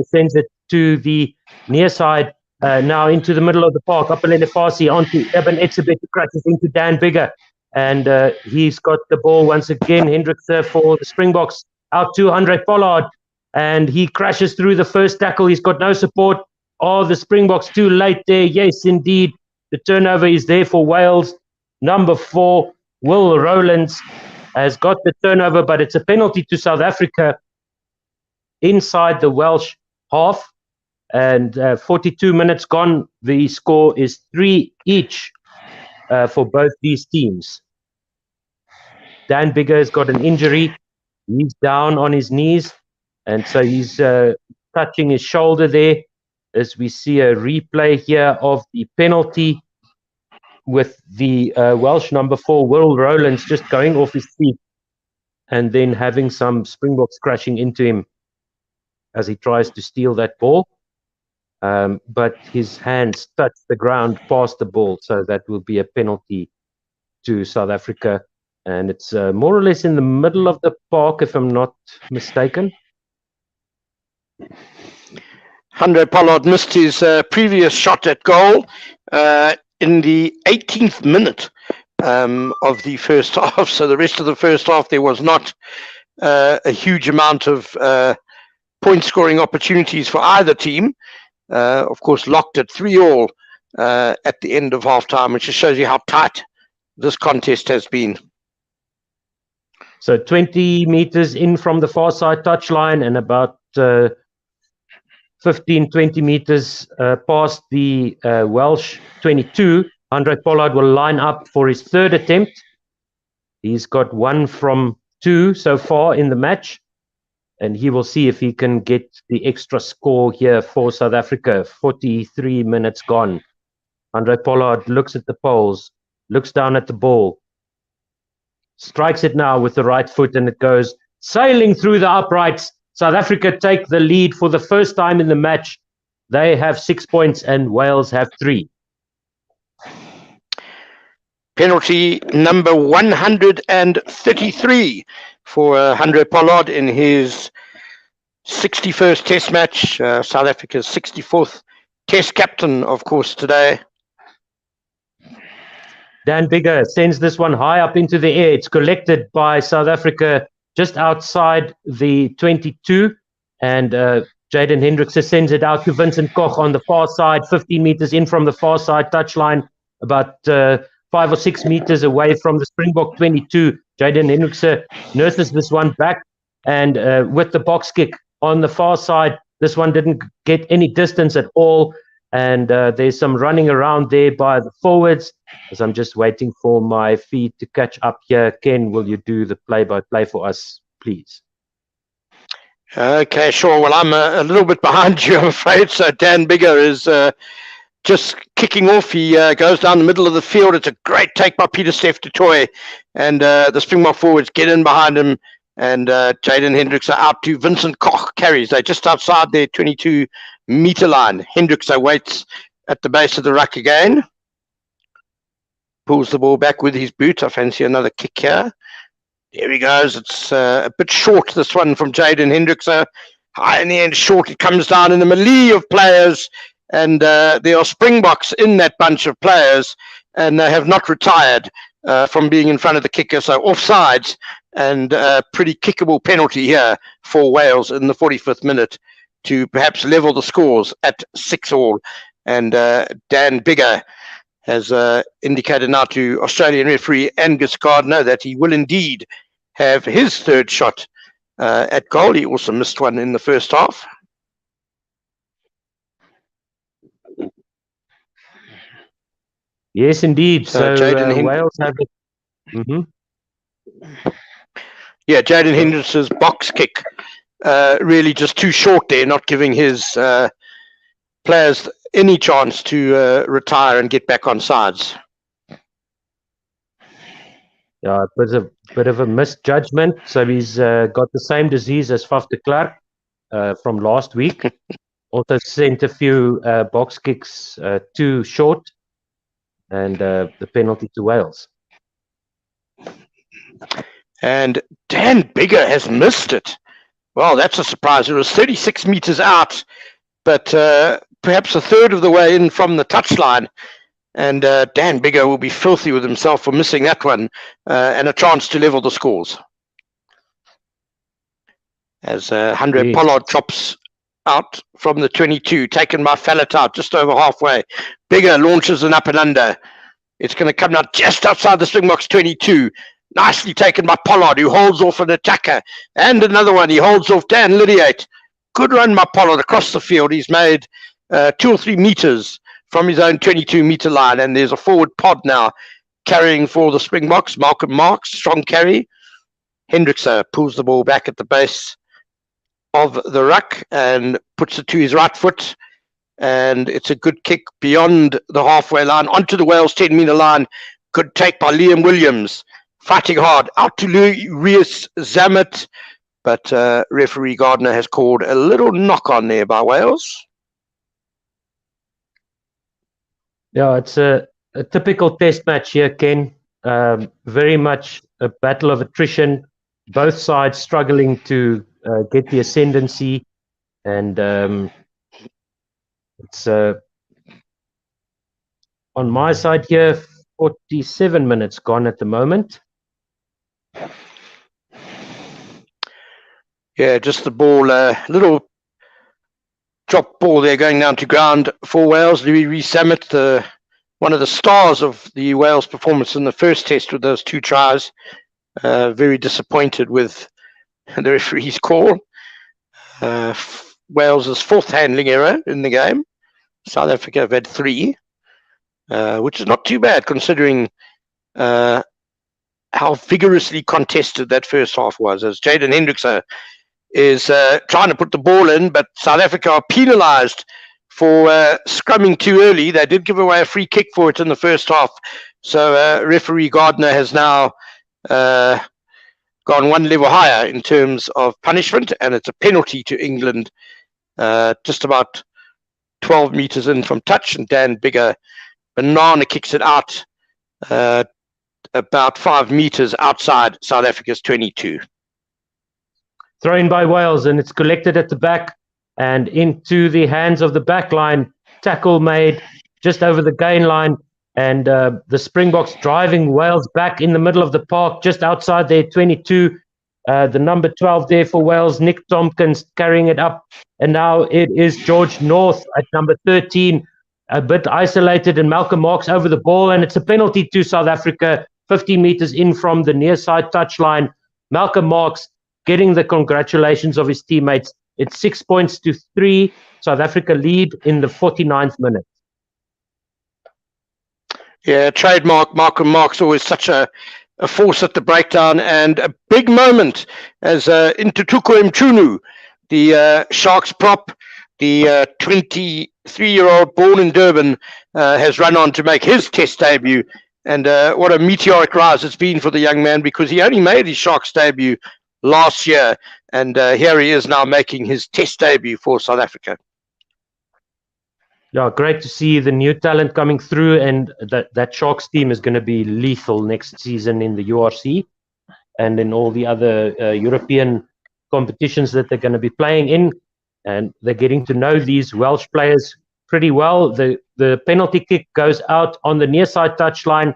sends it to the near side, now into the middle of the park. Apelele Fasi onto Eben Etzebeth, who crashes into Dan Bigger. And he's got the ball once again, Hendrickse for the Springboks, out to Andre Pollard. And he crashes through the first tackle. He's got no support. Oh, the Springboks too late there. Yes, indeed. The turnover is there for Wales. Number 4, Will Rowlands, has got the turnover, but it's a penalty to South Africa inside the Welsh half. And 42 minutes gone. The score is 3 each for both these teams. Dan Bigger has got an injury. He's down on his knees, and so he's touching his shoulder there, as we see a replay here of the penalty, with the Welsh number 4, Will Rowlands, just going off his feet and then having some Springboks crashing into him as he tries to steal that ball. But his hands touch the ground past the ball, so that will be a penalty to South Africa. And it's more or less in the middle of the park, if I'm not mistaken. Andre Pollard missed his previous shot at goal in the 18th minute of the first half. So the rest of the first half, there was not a huge amount of point-scoring opportunities for either team. Of course, locked at 3-3 at the end of half-time, which just shows you how tight this contest has been. So 20 meters in from the far side touchline and about 15, 20 meters past the Welsh 22, Andre Pollard will line up for his third attempt. He's got 1 from 2 so far in the match, and he will see if he can get the extra score here for South Africa. 43 minutes gone. Andre Pollard looks at the poles, looks down at the ball, strikes it now with the right foot, and it goes sailing through the uprights. South Africa take the lead for the first time in the match. They have 6 points and Wales have 3. Penalty number 133 for Andre Pollard in his 61st Test match. South Africa's 64th Test captain, of course, today. Dan Bigger sends this one high up into the air. It's collected by South Africa just outside the 22, and Jaden Hendrickse sends it out to Vincent Koch on the far side, 15 meters in from the far side touchline, about 5 or 6 meters away from the Springbok 22. Jaden Hendrickse nurses this one back, and with the box kick on the far side, this one didn't get any distance at all. And there's some running around there by the forwards, as I'm just waiting for my feed to catch up here. Ken, will you do the play-by-play for us, please? Okay, sure. Well, I'm a little bit behind you, I'm afraid. So Dan Bigger is just kicking off. He goes down the middle of the field. It's a great take by Peter Steph du Toit, and the Springbok forwards get in behind him, and Jaden Hendricks are out to Vincent Koch carries. They're just outside their 22-meter line. Hendricks waits at the base of the ruck again. Pulls the ball back with his boot. I fancy another kick here. There he goes. It's a bit short, this one from Jaden Hendricks. High in the end, short. It comes down in the melee of players, and there are Springboks in that bunch of players, and they have not retired from being in front of the kicker. So offsides, and a pretty kickable penalty here for Wales in the 45th minute to perhaps level the scores at 6-all. And Dan Biggar has indicated now to Australian referee Angus Gardner that he will indeed have his third shot at goal. He also missed one in the first half. Yes, indeed. So Wales have it. Yeah, Jaden Hendricks' box kick really just too short there, not giving his players any chance to retire and get back on sides. Yeah, it was a bit of a misjudgment. So he's got the same disease as Faf de Klerk from last week. Also sent a few box kicks too short, and the penalty to Wales. And Dan Biggar has missed it. Well, that's a surprise. It was 36 meters out, but perhaps a third of the way in from the touchline. And Dan Biggar will be filthy with himself for missing that one, and a chance to level the scores. As Andre Pollard chops out from the 22, taken by Faletau just over halfway. Biggar launches an up and under. It's going to come out just outside the Springboks 22. Nicely taken by Pollard, who holds off an attacker. And another one, he holds off Dan Lydiate. Good run by Pollard across the field. He's made 2 or 3 meters from his own 22-meter line. And there's a forward pod now carrying for the Springboks. Malcolm Marks, strong carry. Hendricks pulls the ball back at the base of the ruck and puts it to his right foot. And it's a good kick beyond the halfway line onto the Wales 10-meter line. Good take by Liam Williams. Fighting hard out to Reus Zammit, but referee Gardner has called a little knock on there by Wales. Yeah, it's a typical test match here, Ken. Very much a battle of attrition. Both sides struggling to get the ascendancy, and it's on my side here, 47 minutes gone at the moment. Yeah, just the ball, little drop ball there going down to ground for Wales. Reus Zammit, one of the stars of the Wales performance in the first test with those 2 tries. Very disappointed with the referee's call. Wales' 4th handling error in the game. South Africa have had 3, which is not too bad considering how vigorously contested that first half was, as Jaden Hendricks is trying to put the ball in, but South Africa are penalised for scrumming too early. They did give away a free kick for it in the first half. So referee Gardner has now gone one level higher in terms of punishment, and it's a penalty to England just about 12 meters in from touch, and Dan Biggar banana kicks it out about 5 meters outside South Africa's 22. Thrown by Wales, and it's collected at the back and into the hands of the back line. Tackle made just over the gain line, and the Springboks driving Wales back in the middle of the park, just outside their 22. The number 12 there for Wales, Nick Tompkins, carrying it up. And now it is George North at number 13, a bit isolated, and Malcolm Marks over the ball, and it's a penalty to South Africa, 50 meters in from the near side touchline. Malcolm Marks getting the congratulations of his teammates. It's 6 points to 3. South Africa lead in the 49th minute. Yeah, trademark Malcolm Marks, always such a force at the breakdown, and a big moment as Intutuko Mchunu, the Sharks prop, the 23-year-old born in Durban, has run on to make his Test debut. And what a meteoric rise it's been for the young man, because he only made his Sharks debut last year. And here he is now making his Test debut for South Africa. Yeah, great to see the new talent coming through, and that Sharks team is going to be lethal next season in the URC and in all the other European competitions that they're going to be playing in. And they're getting to know these Welsh players pretty well. The penalty kick goes out on the near side touchline,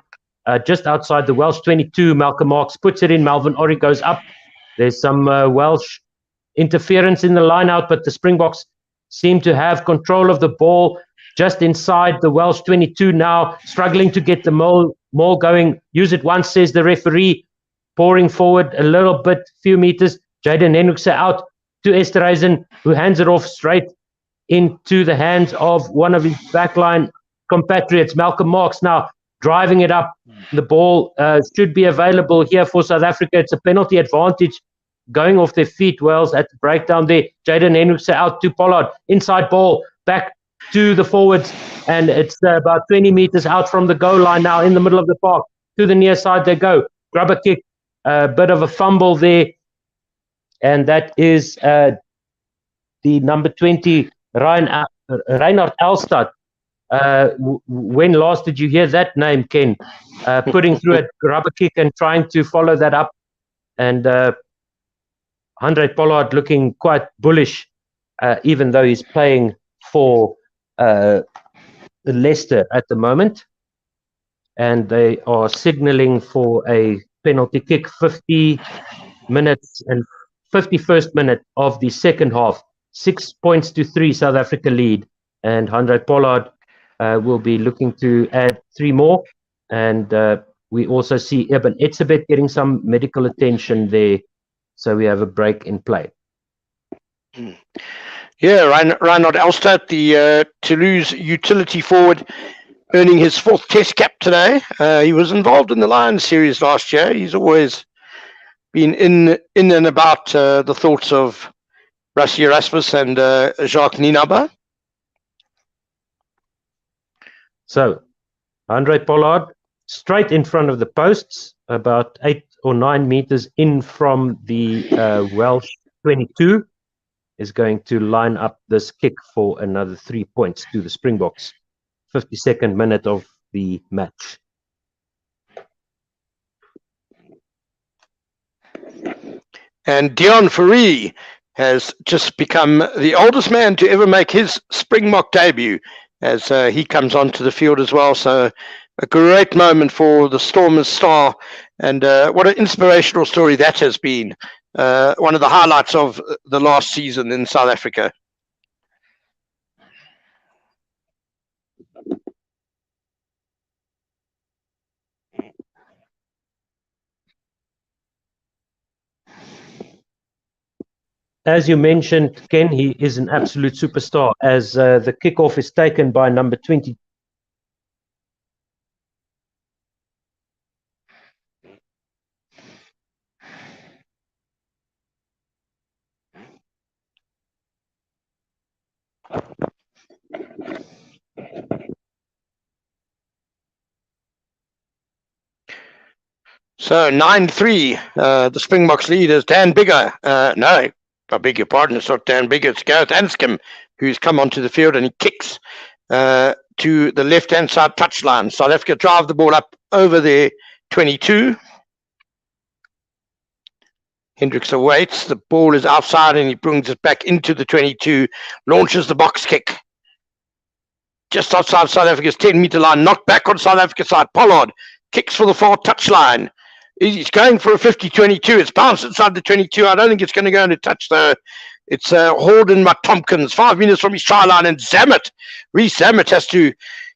just outside the Welsh 22. Malcolm Marx puts it in. Melvin Orrie goes up. There's some Welsh interference in the line out, but the Springboks seem to have control of the ball just inside the Welsh 22 now, struggling to get the maul going. Use it once, says the referee, pouring forward a little bit, few meters. Jaden Hendrikse out to Esterhuizen, who hands it off straight into the hands of one of his backline compatriots, Malcolm Marx, now driving it up. The ball should be available here for South Africa. It's a penalty advantage going off their feet. Wales at the breakdown there. Jaden Hendrikse out to Pollard. Inside ball back to the forwards. And it's about 20 meters out from the goal line now in the middle of the park. To the near side they go. Grubber kick. A bit of a fumble there. And that is the number 20, Reinhard Elstad. When last did you hear that name, Ken? Putting through a rubber kick and trying to follow that up. And Handré Pollard looking quite bullish, even though he's playing for Leicester at the moment. And they are signaling for a penalty kick, 50 minutes and 51st minute of the second half. 6 points to 3, South Africa lead. And Handré Pollard will be looking to add 3 more. And we also see Eben Etzebeth getting some medical attention there. So we have a break in play. Yeah, Reinhard Elstad, the Toulouse utility forward, earning his 4th Test cap today. He was involved in the Lions series last year. He's always been in and about the thoughts of Rassie Erasmus and Jacques Nienaber. So, Handré Pollard, straight in front of the posts, about 8 or 9 meters in from the Welsh 22, is going to line up this kick for another 3 points to the Springboks. 52nd minute of the match. And Dion Fourie has just become the oldest man to ever make his Springbok debut, as he comes onto the field as well. So a great moment for the Stormers star, and what an inspirational story that has been. One of the highlights of the last season in South Africa. As you mentioned, Ken, he is an absolute superstar, as the kickoff is taken by number 20. So 9-3, the Springboks lead is Dan Bigger. No, I beg your pardon, it's not Dan Bigger, it's Gareth Anscombe, who's come onto the field, and he kicks to the left-hand side touchline. South Africa drive the ball up over their 22. Hendrikse waits, the ball is outside, and he brings it back into the 22, launches the box kick. Just outside South Africa's 10-meter line, knocked back on South Africa's side. Pollard kicks for the far touchline. He's going for a 50-22. It's bounced inside the 22. I don't think it's going to go into touch, though. It's Holden McTompkins, 5 meters from his try line, and Zammit. Reece Zammit has to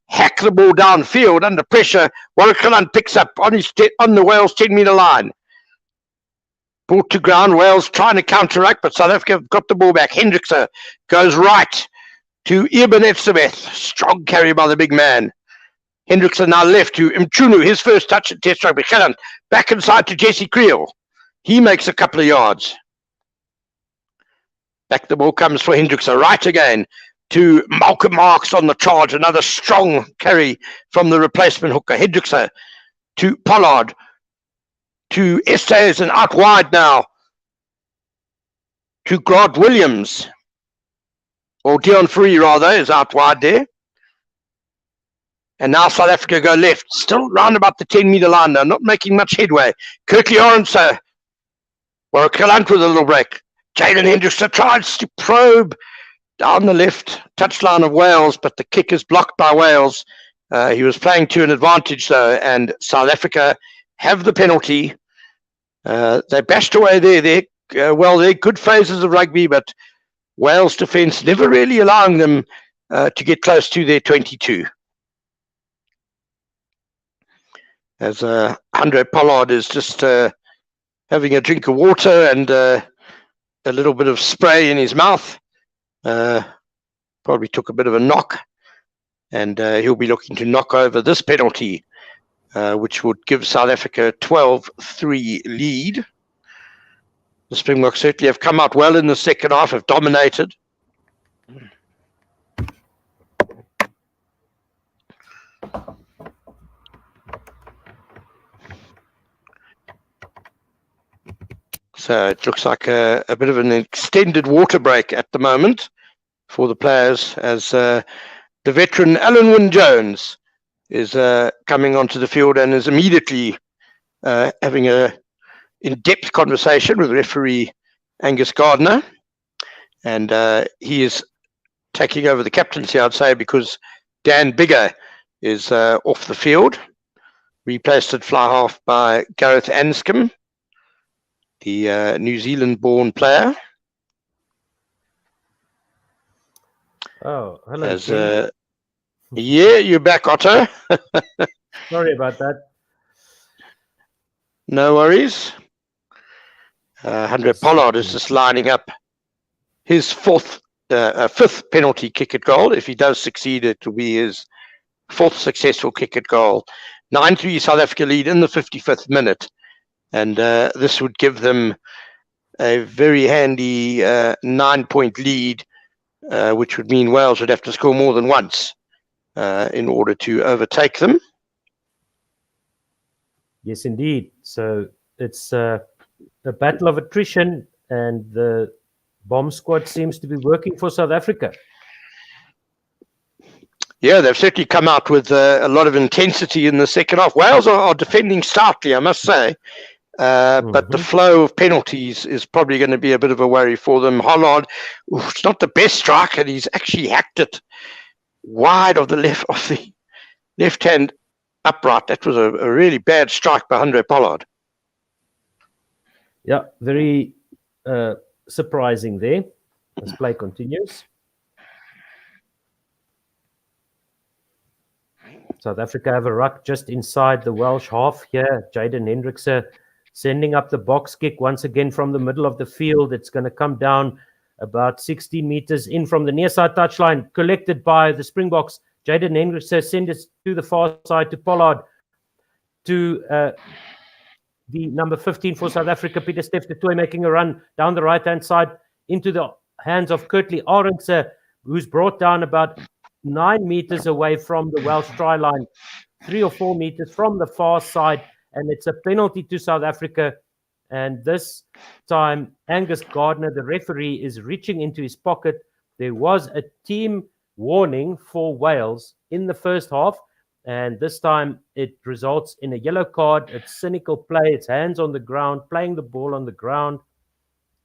hack the ball downfield under pressure. Warwick Galan picks up on the Wales 10-meter line. Brought to ground. Wales trying to counteract, but South Africa have got the ball back. Hendrikse goes right to Eben Etzebeth. Strong carry by the big man. Hendrikse now left to Mchunu, his first touch at Test Rugby. Galan back inside to Jesse Creel. He makes a couple of yards. Back the ball comes for Hendrikse. Right again. to Malcolm Marks on the charge. Another strong carry from the replacement hooker. Hendrickson to Pollard to Estes, and out wide now to Grant Williams. Or Dion Free, rather, is out wide there. And now South Africa go left. Still round about the 10-metre line now, not making much headway. Kirkley Orange, or Kalant with a little break. Jaden Hendrickson tries to probe down the left touchline of Wales, but the kick is blocked by Wales. He was playing to an advantage, though, and South Africa have the penalty. They bashed away there. They're good phases of rugby, but Wales defence never really allowing them to get close to their 22. As Andre Pollard is just having a drink of water and a little bit of spray in his mouth. Probably took a bit of a knock, and he'll be looking to knock over this penalty, which would give South Africa a 12-3 lead. The Springboks certainly have come out well in the second half, have dominated. So it looks like a bit of an extended water break at the moment for the players, as the veteran Alan Wynne-Jones is coming onto the field and is immediately having a in-depth conversation with referee Angus Gardner, and he is taking over the captaincy, I'd say, because Dan Bigger is off the field, replaced at fly half by Gareth Anscombe, the New Zealand-born player. Oh, hello. Yeah, you're back, Otto. Sorry about that. No worries. Andre Pollard is just lining up his fifth penalty kick at goal. If he does succeed, it will be his fourth successful kick at goal. 9-3 South Africa lead in the 55th minute. And this would give them a very handy 9-point lead, which would mean Wales would have to score more than once in order to overtake them. Yes, indeed. So it's a battle of attrition, and the bomb squad seems to be working for South Africa. Yeah, they've certainly come out with a lot of intensity in the second half. Wales are defending stoutly, I must say. But the flow of penalties is probably going to be a bit of a worry for them. Hollard, it's not the best strike, and he's actually hacked it wide of the left-hand upright. That was a really bad strike by Andre Pollard. Yeah, very surprising there as play continues. South Africa have a ruck just inside the Welsh half here. Jaden Hendrickson sending up the box kick once again from the middle of the field. It's going to come down about 16 meters in from the near side touchline, collected by the Springboks. Jaden Hendrickson sends it to the far side to Pollard, to the number 15 for South Africa, Peter Steph du Toit, making a run down the right-hand side into the hands of Kirkley Orange, who's brought down about 9 meters away from the Welsh try line, 3 or 4 meters from the far side, and it's a penalty to South Africa. And this time, Angus Gardner, the referee, is reaching into his pocket. There was a team warning for Wales in the first half, and this time it results in a yellow card. It's cynical play. It's hands on the ground, playing the ball on the ground,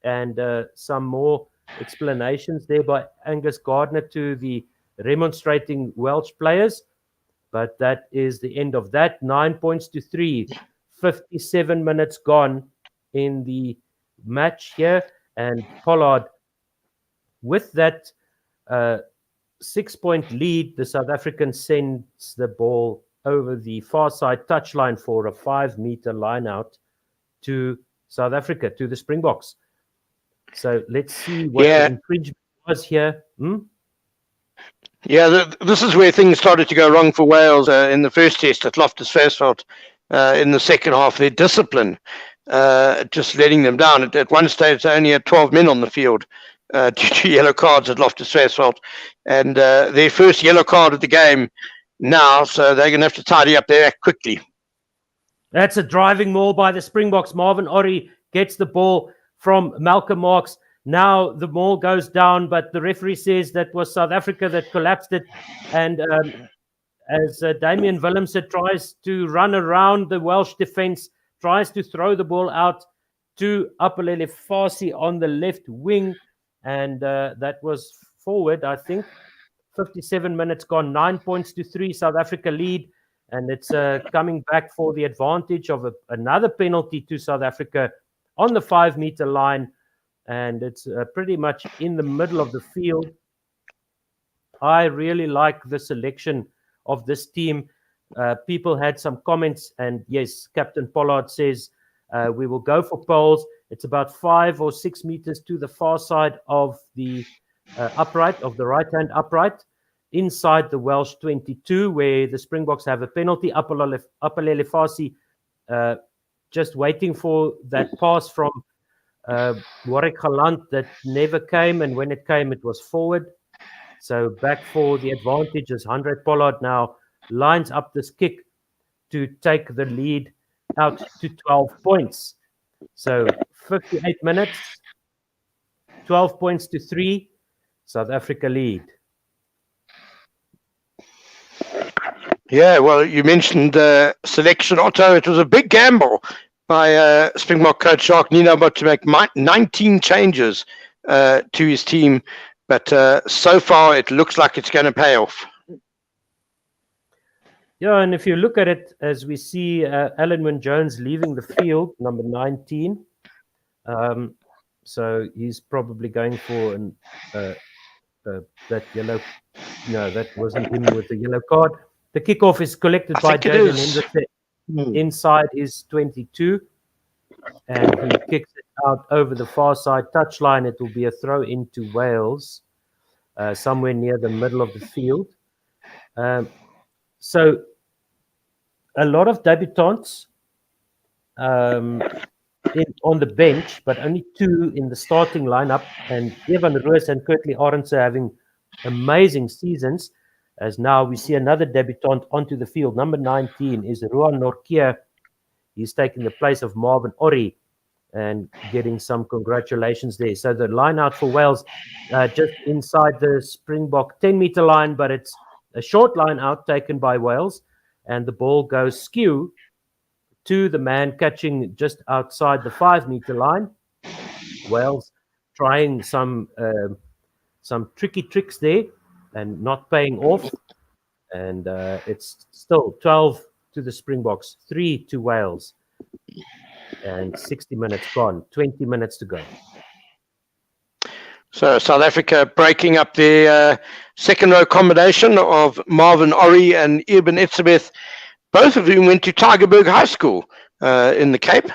and some more explanations there by Angus Gardner to the remonstrating Welsh players. But that is the end of that. 9 points to 3. 57 minutes gone in the match here. And Pollard, with that 6-point lead, the South African sends the ball over the far side touchline for a 5-meter line out to South Africa, to the Springboks. So let's see what the infringement was here. Yeah, this is where things started to go wrong for Wales in the first test at Loftus Versfeld. In the second half, their discipline just letting them down. At one stage, they only had 12 men on the field due to yellow cards at Loftus Versfeld, and their first yellow card of the game now, so they're going to have to tidy up their act quickly. That's a driving maul by the Springboks. Marvin Ori gets the ball from Malcolm Marks. Now the maul goes down, but the referee says that was South Africa that collapsed it. And as Damian Willemse tries to run around the Welsh defense, tries to throw the ball out to Apelele Fasi on the left wing. And that was forward, I think. 57 minutes gone, 9 points to 3, South Africa lead. And it's coming back for the advantage of another penalty to South Africa on the 5-meter line. And it's pretty much in the middle of the field. I really like the selection of this team. People had some comments, and yes, Captain Pollard says we will go for poles. It's about 5 or 6 meters to the far side of the upright, of the right-hand upright, inside the Welsh 22, where the Springboks have a penalty. Apelele Fasi just waiting for that pass from Warwick Galant that never came, and when it came, it was forward. So back for the advantage as Andre Pollard now lines up this kick to take the lead out to 12 points. So 58 minutes, 12 points to 3, South Africa lead. Yeah, well, you mentioned selection, Otto. It was a big gamble by Springbok coach Jacques Nienaber to make 19 changes to his team. But so far, it looks like it's going to pay off. Yeah, and if you look at it, as we see Alan Wynne-Jones leaving the field, number 19. So he's probably going for that yellow. No, that wasn't him with the yellow card. The kickoff is collected by Jaden Hendrikse. Inside is 22. And he kicks it out over the far side touchline. It will be a throw into Wales, somewhere near the middle of the field. So a lot of debutants on the bench, but only 2 in the starting lineup. And Evan Roos and Kurtley Arendse having amazing seasons. As now we see another debutant onto the field. Number 19 is Ruan Nortje. He's taking the place of Marvin Ori and getting some congratulations there. So the line out for Wales, just inside the Springbok 10-meter line, but it's a short line out taken by Wales. And the ball goes skew to the man catching just outside the 5-meter line. Wales trying some tricky tricks there and not paying off. And it's still 12 to the Springboks, 3 to Wales. And 60 minutes gone, 20 minutes to go. So South Africa breaking up their second row combination of Marvin Ori and Eben Etzebeth, both of whom went to Tygerberg High School in the Cape.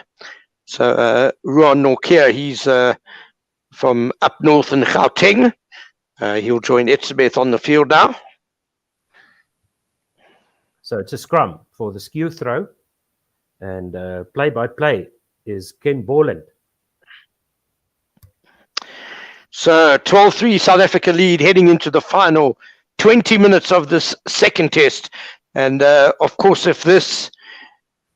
So Ruan Nortje, he's from up north in Gauteng. He'll join Etzebeth on the field now. So it's a scrum for the skew throw. And play-by-play is Ken Borland. So 12-3 South Africa lead heading into the final 20 minutes of this second test. And of course, if this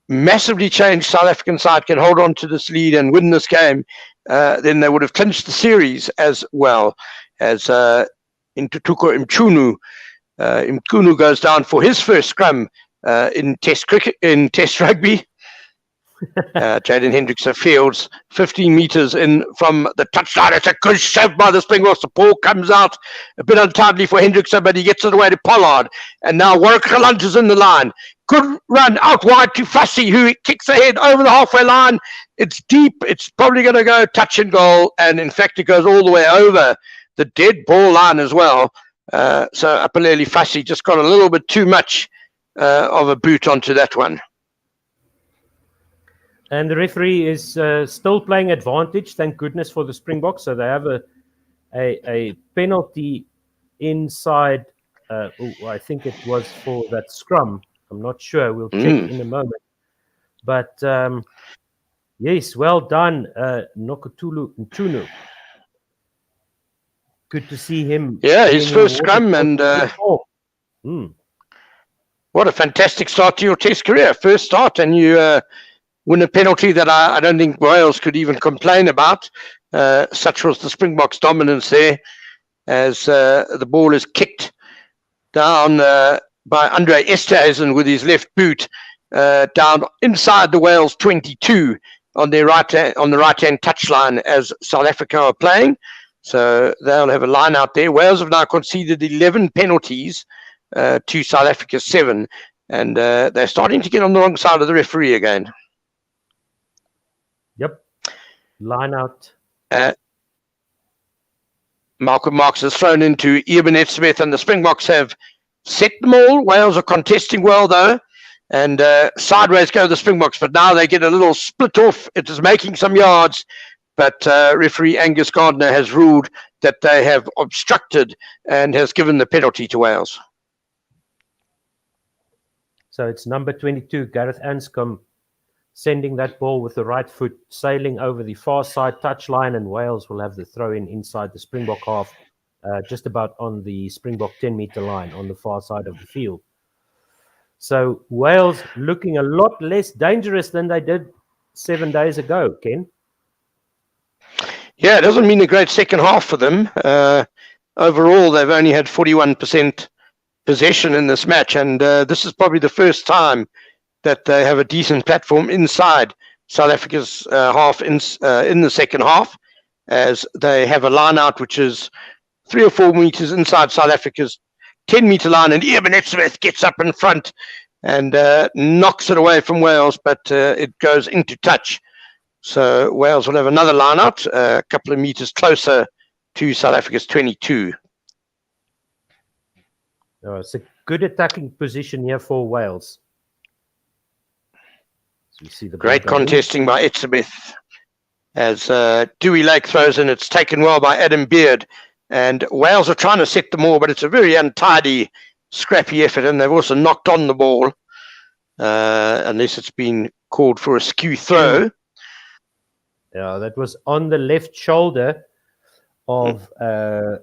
massively changed South African side can hold on to this lead and win this game, then they would have clinched the series as well. As Intutuko Mchunu, Mchunu goes down for his first scrum in Test rugby. Jaden Hendrikse fields 15 meters in from the touchline. It's a good shove by the Springboks. The ball comes out a bit untimely for Hendrikse, but he gets it away to Pollard. And now Warwick Galant is in the line. Good run out wide to Fassi, who kicks ahead over the halfway line. It's deep. It's probably going to go touch and goal. And in fact, it goes all the way over the dead ball line as well. So Apelele Fassi just got a little bit too much of a boot onto that one. And the referee is still playing advantage, thank goodness, for the Springboks. So they have a penalty inside. I think it was for that scrum. I'm not sure. We'll check in a moment. But yes, well done, Nokutulu Ntunu. Good to see him. Yeah, his being first rewarded scrum, for and what a fantastic start to your Test career. First start, and you win a penalty that I don't think Wales could even complain about. Such was the Springboks' dominance there, as the ball is kicked down by Andre Esterhuizen with his left boot down inside the Wales 22 on the right-hand touchline as South Africa are playing. So they'll have a line out there. Wales have now conceded 11 penalties to South Africa's 7, and they're starting to get on the wrong side of the referee again. Yep. Line out. Malcolm Marx has thrown into Eben Smith, and the Springboks have set them all. Wales are contesting well, though, and sideways go the Springboks, but now they get a little split off. It is making some yards, but referee Angus Gardner has ruled that they have obstructed and has given the penalty to Wales. So it's number 22, Gareth Anscombe, sending that ball with the right foot, sailing over the far side touchline, and Wales will have the throw-in inside the Springbok half, just about on the Springbok 10-meter line on the far side of the field. So Wales looking a lot less dangerous than they did 7 days ago, Ken. Yeah, it doesn't mean a great second half for them. Overall, they've only had 41% possession in this match, and this is probably the first time that they have a decent platform inside South Africa's half in the second half, as they have a line out which is 3 or 4 meters inside South Africa's 10-meter line, and Eben Smith gets up in front and knocks it away from Wales, but it goes into touch. So Wales will have another line out, a couple of meters closer to South Africa's 22. Oh, it's a good attacking position here for Wales. So you see the Great contesting by Ed Smith. As Dewey Lake throws in, it's taken well by Adam Beard. And Wales are trying to set the ball, but it's a very untidy, scrappy effort. And they've also knocked on the ball, unless it's been called for a skew throw. Yeah, that was on the left shoulder of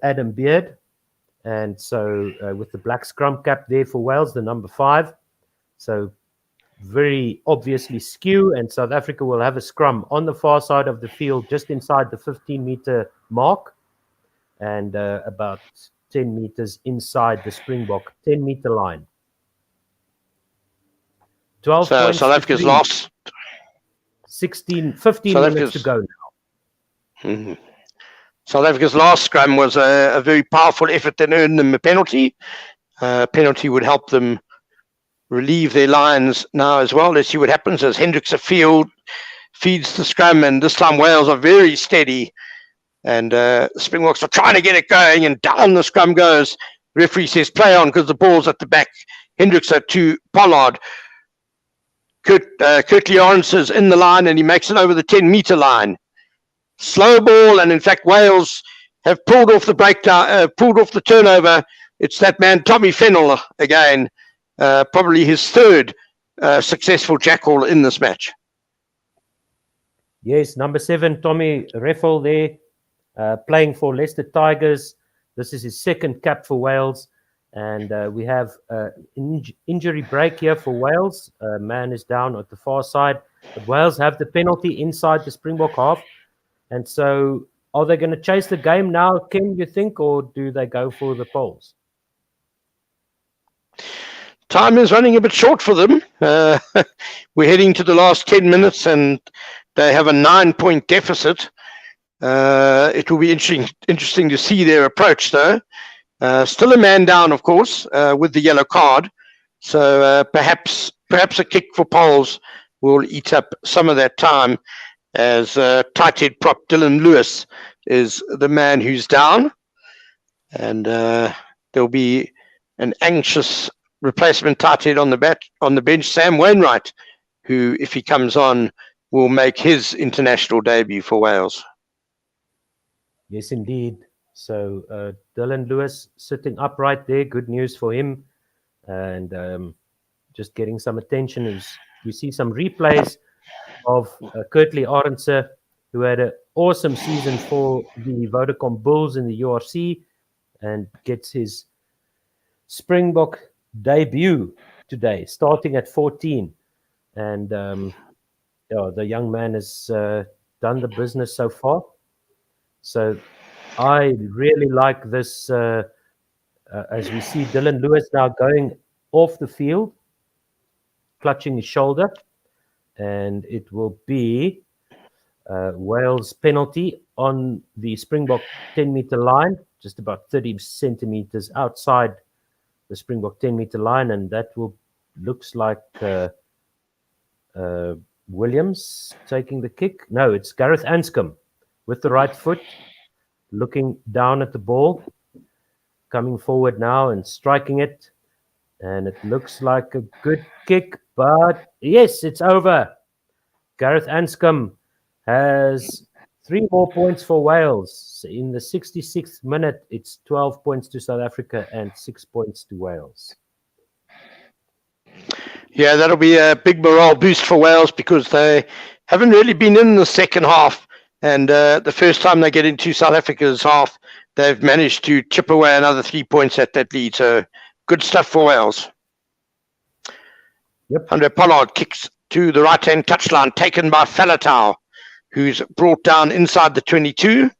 Adam Beard. And so with the black scrum cap there for Wales, the number 5. So very obviously skew, and South Africa will have a scrum on the far side of the field, just inside the 15-meter mark, and about 10 meters inside the Springbok 10-meter line. 12 so points South Africa's lost. 15 South minutes to go now. Mm-hmm. South Africa's last scrum was a very powerful effort that earned them a penalty. Penalty would help them relieve their lines now as well. Let's see what happens as Hendricks feeds the scrum, and this time Wales are very steady, and the Springboks are trying to get it going, and down the scrum goes. Referee says play on because the ball's at the back. Hendricks to Pollard. Curtly Lawrence is in the line, and he makes it over the 10-meter line. Slow ball, and in fact Wales have pulled off the breakdown, pulled off the turnover. It's that man Tommy Fennell again, probably his third successful jackal in this match. Yes, number 7, Tommy Reffel there, playing for Leicester Tigers. This is his second cap for Wales, and we have injury break here for Wales. Man is down at the far side, but Wales have the penalty inside the Springbok half. And so are they going to chase the game now, Ken, you think, or do they go for the poles? Time is running a bit short for them. We're heading to the last 10 minutes, and they have a 9-point deficit. It will be interesting to see their approach, though. Still a man down, of course, with the yellow card. So perhaps a kick for poles will eat up some of that time, as tight head prop Dylan Lewis is the man who's down. And there'll be an anxious replacement tight head on the bench, Sam Wainwright, who, if he comes on, will make his international debut for Wales. Yes, indeed. So Dylan Lewis sitting upright there, good news for him. And just getting some attention as we see some replays of Curtly Arendse, who had an awesome season for the Vodacom Bulls in the URC and gets his Springbok debut today, starting at 14. And the young man has done the business so far. So I really like this, as we see Dylan Lewis now going off the field, clutching his shoulder, and it will be Wales penalty on the Springbok 10-meter line, just about 30 centimeters outside the Springbok 10-meter line, and that looks like Williams taking the kick. No, it's Gareth Anscombe with the right foot, looking down at the ball, coming forward now and striking it, and it looks like a good kick, but yes, it's over. Gareth Anscombe has 3 more points for Wales. In the 66th minute, it's 12 points to South Africa and 6 points to Wales. Yeah, that'll be a big morale boost for Wales because they haven't really been in the second half. And the first time they get into South Africa's half, they've managed to chip away another 3 points at that lead. So good stuff for Wales. Yep. Andre Pollard kicks to the right-hand touchline, taken by Falatau, who's brought down inside the 22.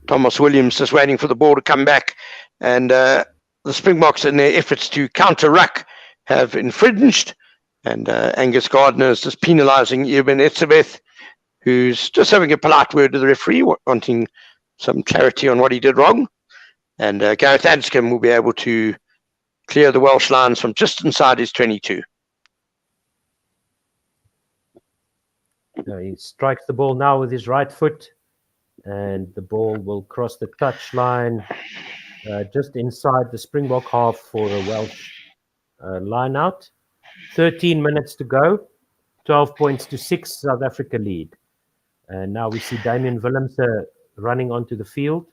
Thomas Williams just waiting for the ball to come back. And the Springboks, in their efforts to counter-ruck, have infringed. And Angus Gardner is just penalising Eben Etzebeth, who's just having a polite word to the referee, wanting some clarity on what he did wrong. And Gareth Anscombe will be able to clear the Welsh lines from just inside his 22. He strikes the ball now with his right foot, and the ball will cross the touch line just inside the Springbok half for a Welsh line out. 13 minutes to go, 12 points to 6, South Africa lead. And now we see Damian Willems running onto the field.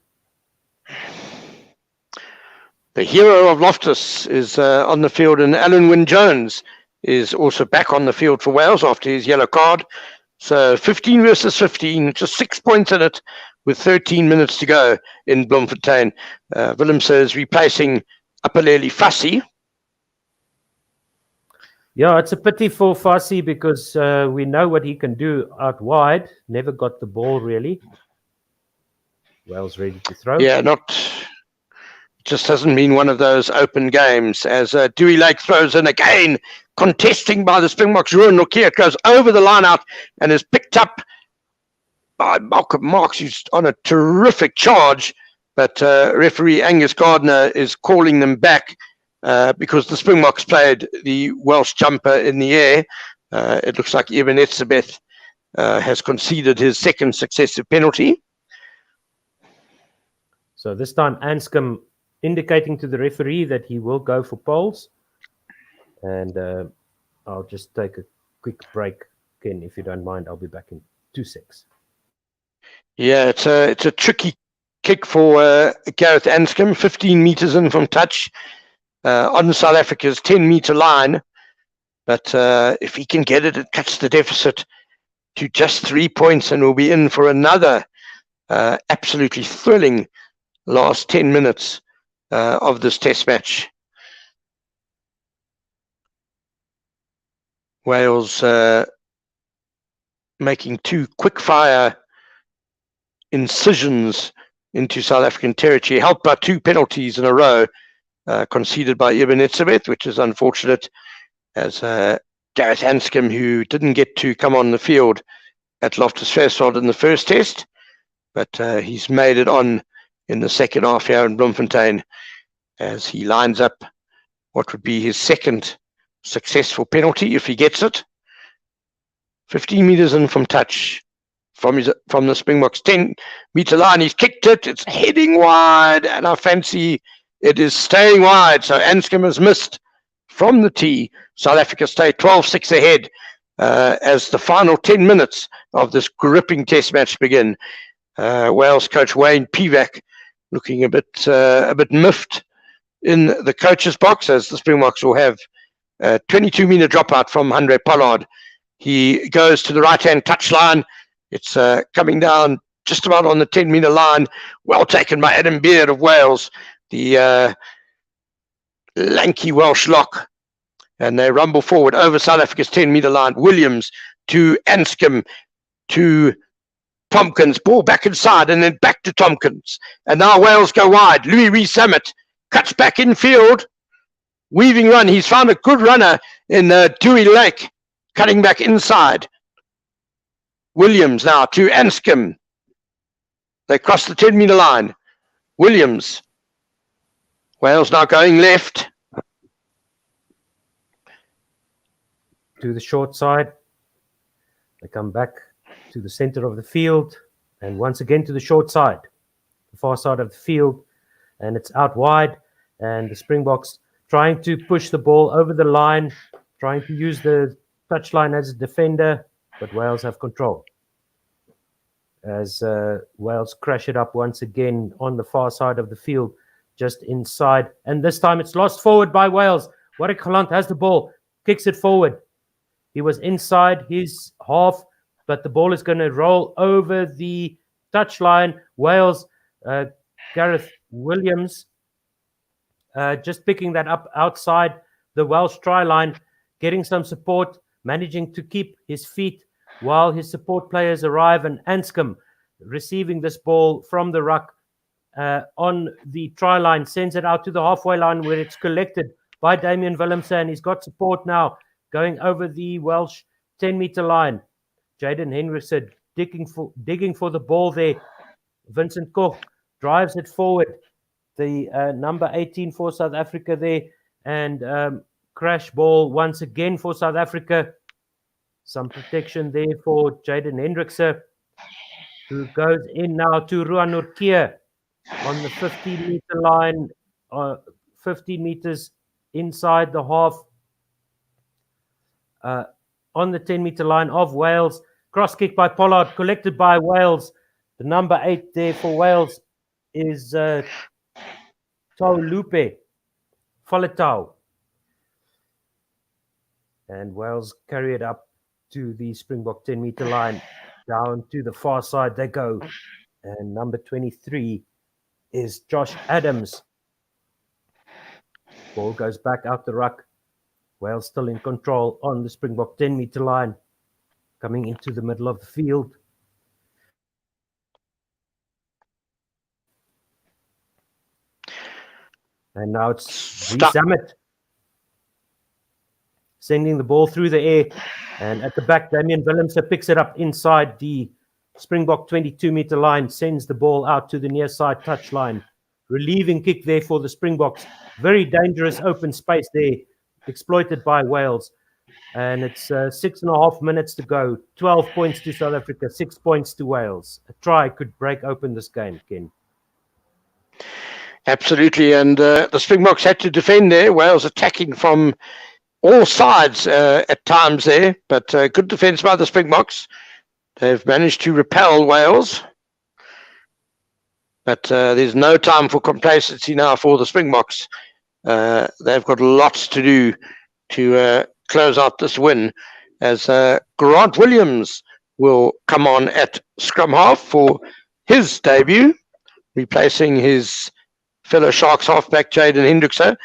The hero of Loftus is on the field, and Alan Wynne-Jones is also back on the field for Wales after his yellow card. So 15 versus 15, just 6 points in it with 13 minutes to go in Bloemfontein. Willems is replacing Apaleli Fassi. Yeah, it's a pity for Fassi because we know what he can do out wide. Never got the ball, really. Wales ready to throw. Yeah, just hasn't been one of those open games as Dewey Lake throws in again, contesting by the Springboks. Ruan Nokia goes over the line out and is picked up by Malcolm Marks, who's on a terrific charge, but referee Angus Gardner is calling them back because the Springboks played the Welsh jumper in the air. It looks like Eben Etzebeth has conceded his second successive penalty. So this time Anscombe indicating to the referee that he will go for poles. And I'll just take a quick break, Ken, if you don't mind. I'll be back in 2 seconds. Yeah, it's a tricky kick for Gareth Anscombe, 15 meters in from touch on South Africa's 10-meter line. But if he can get it, it cuts the deficit to just 3 points, and we'll be in for another absolutely thrilling last 10 minutes of this test match. Wales making 2 quick-fire incisions into South African territory, helped by 2 penalties in a row conceded by Eben Etzebeth, which is unfortunate, as Gareth Anscombe, who didn't get to come on the field at Loftus Versfeld in the first test, but he's made it on in the second half here in Bloemfontein as he lines up what would be his second successful penalty if he gets it. 15 meters in from touch from the Springboks 10-meter line. He's kicked it. It's heading wide, and I fancy it is staying wide. So Anscombe has missed from the tee. South Africa stay 12-6 ahead as the final 10 minutes of this gripping test match begin. Wales coach Wayne Pivac looking a bit miffed in the coach's box, as the Springboks will have 22-meter dropout from Andre Pollard. He goes to the right-hand touchline. It's coming down just about on the 10-meter line. Well taken by Adam Beard of Wales, the lanky Welsh lock. And they rumble forward over South Africa's 10-meter line. Williams to Anscombe to Tompkins. Ball back inside and then back to Tompkins. And now Wales go wide. Louis Rees-Summit cuts back infield. Weaving run. He's found a good runner in Dewey Lake. Cutting back inside. Williams now to Anscombe. They cross the 10-meter line. Williams. Wales now going left. To the short side. They come back to the center of the field. And once again to the short side. The far side of the field. And it's out wide. And the Springboks trying to push the ball over the line. Trying to use the touchline as a defender. But Wales have control. As Wales crash it up once again on the far side of the field, just inside. And this time it's lost forward by Wales. Warwick Galant has the ball, kicks it forward. He was inside his half, but the ball is going to roll over the touchline. Wales, Gareth Williams, just picking that up outside the Welsh try line, getting some support, managing to keep his feet while his support players arrive, and Anscombe receiving this ball from the ruck on the try line, sends it out to the halfway line where it's collected by Damian Willemse, and he's got support now going over the Welsh 10-meter line. Jaden Hendrickson digging for the ball there. Vincent Koch drives it forward. The number 18 for South Africa there, and crash ball once again for South Africa. Some protection there for Jaden Hendrickson, who goes in now to Ruan Nurkia on the 15-meter line, 15 meters inside the half, on the 10-meter line of Wales. Cross kick by Pollard, collected by Wales. The number 8 there for Wales is Taulupe Faletau. And Wales carry it up to the Springbok 10-meter line. Down to the far side they go. And number 23 is Josh Adams. Ball goes back out the ruck. Wales still in control on the Springbok 10-meter line. Coming into the middle of the field. And now it's Rees-Summit sending the ball through the air. And at the back, Damian Willemse picks it up inside the Springbok 22-meter line, sends the ball out to the near side touchline. Relieving kick there for the Springboks. Very dangerous open space there, exploited by Wales. And it's 6.5 minutes to go. 12 points to South Africa, 6 points to Wales. A try could break open this game, Ken. Absolutely, and the Springboks had to defend there. Wales attacking from all sides at times there, but good defence by the Springboks. They've managed to repel Wales, but there's no time for complacency now for the Springboks. They've got lots to do to close out this win, as Grant Williams will come on at scrum half for his debut, replacing his fellow Sharks halfback Jaden Hendrickson.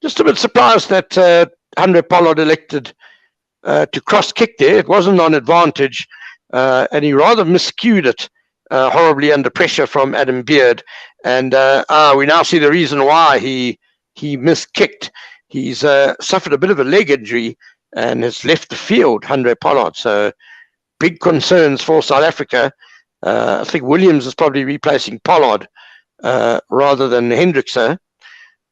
Just a bit surprised that Andre Pollard elected to cross kick there. It wasn't on advantage, and he rather miscued it horribly under pressure from Adam Beard. And we now see the reason why he miskicked. He's suffered a bit of a leg injury and has left the field, Andre Pollard. So big concerns for South Africa. I think Williams is probably replacing Pollard rather than Hendrickson.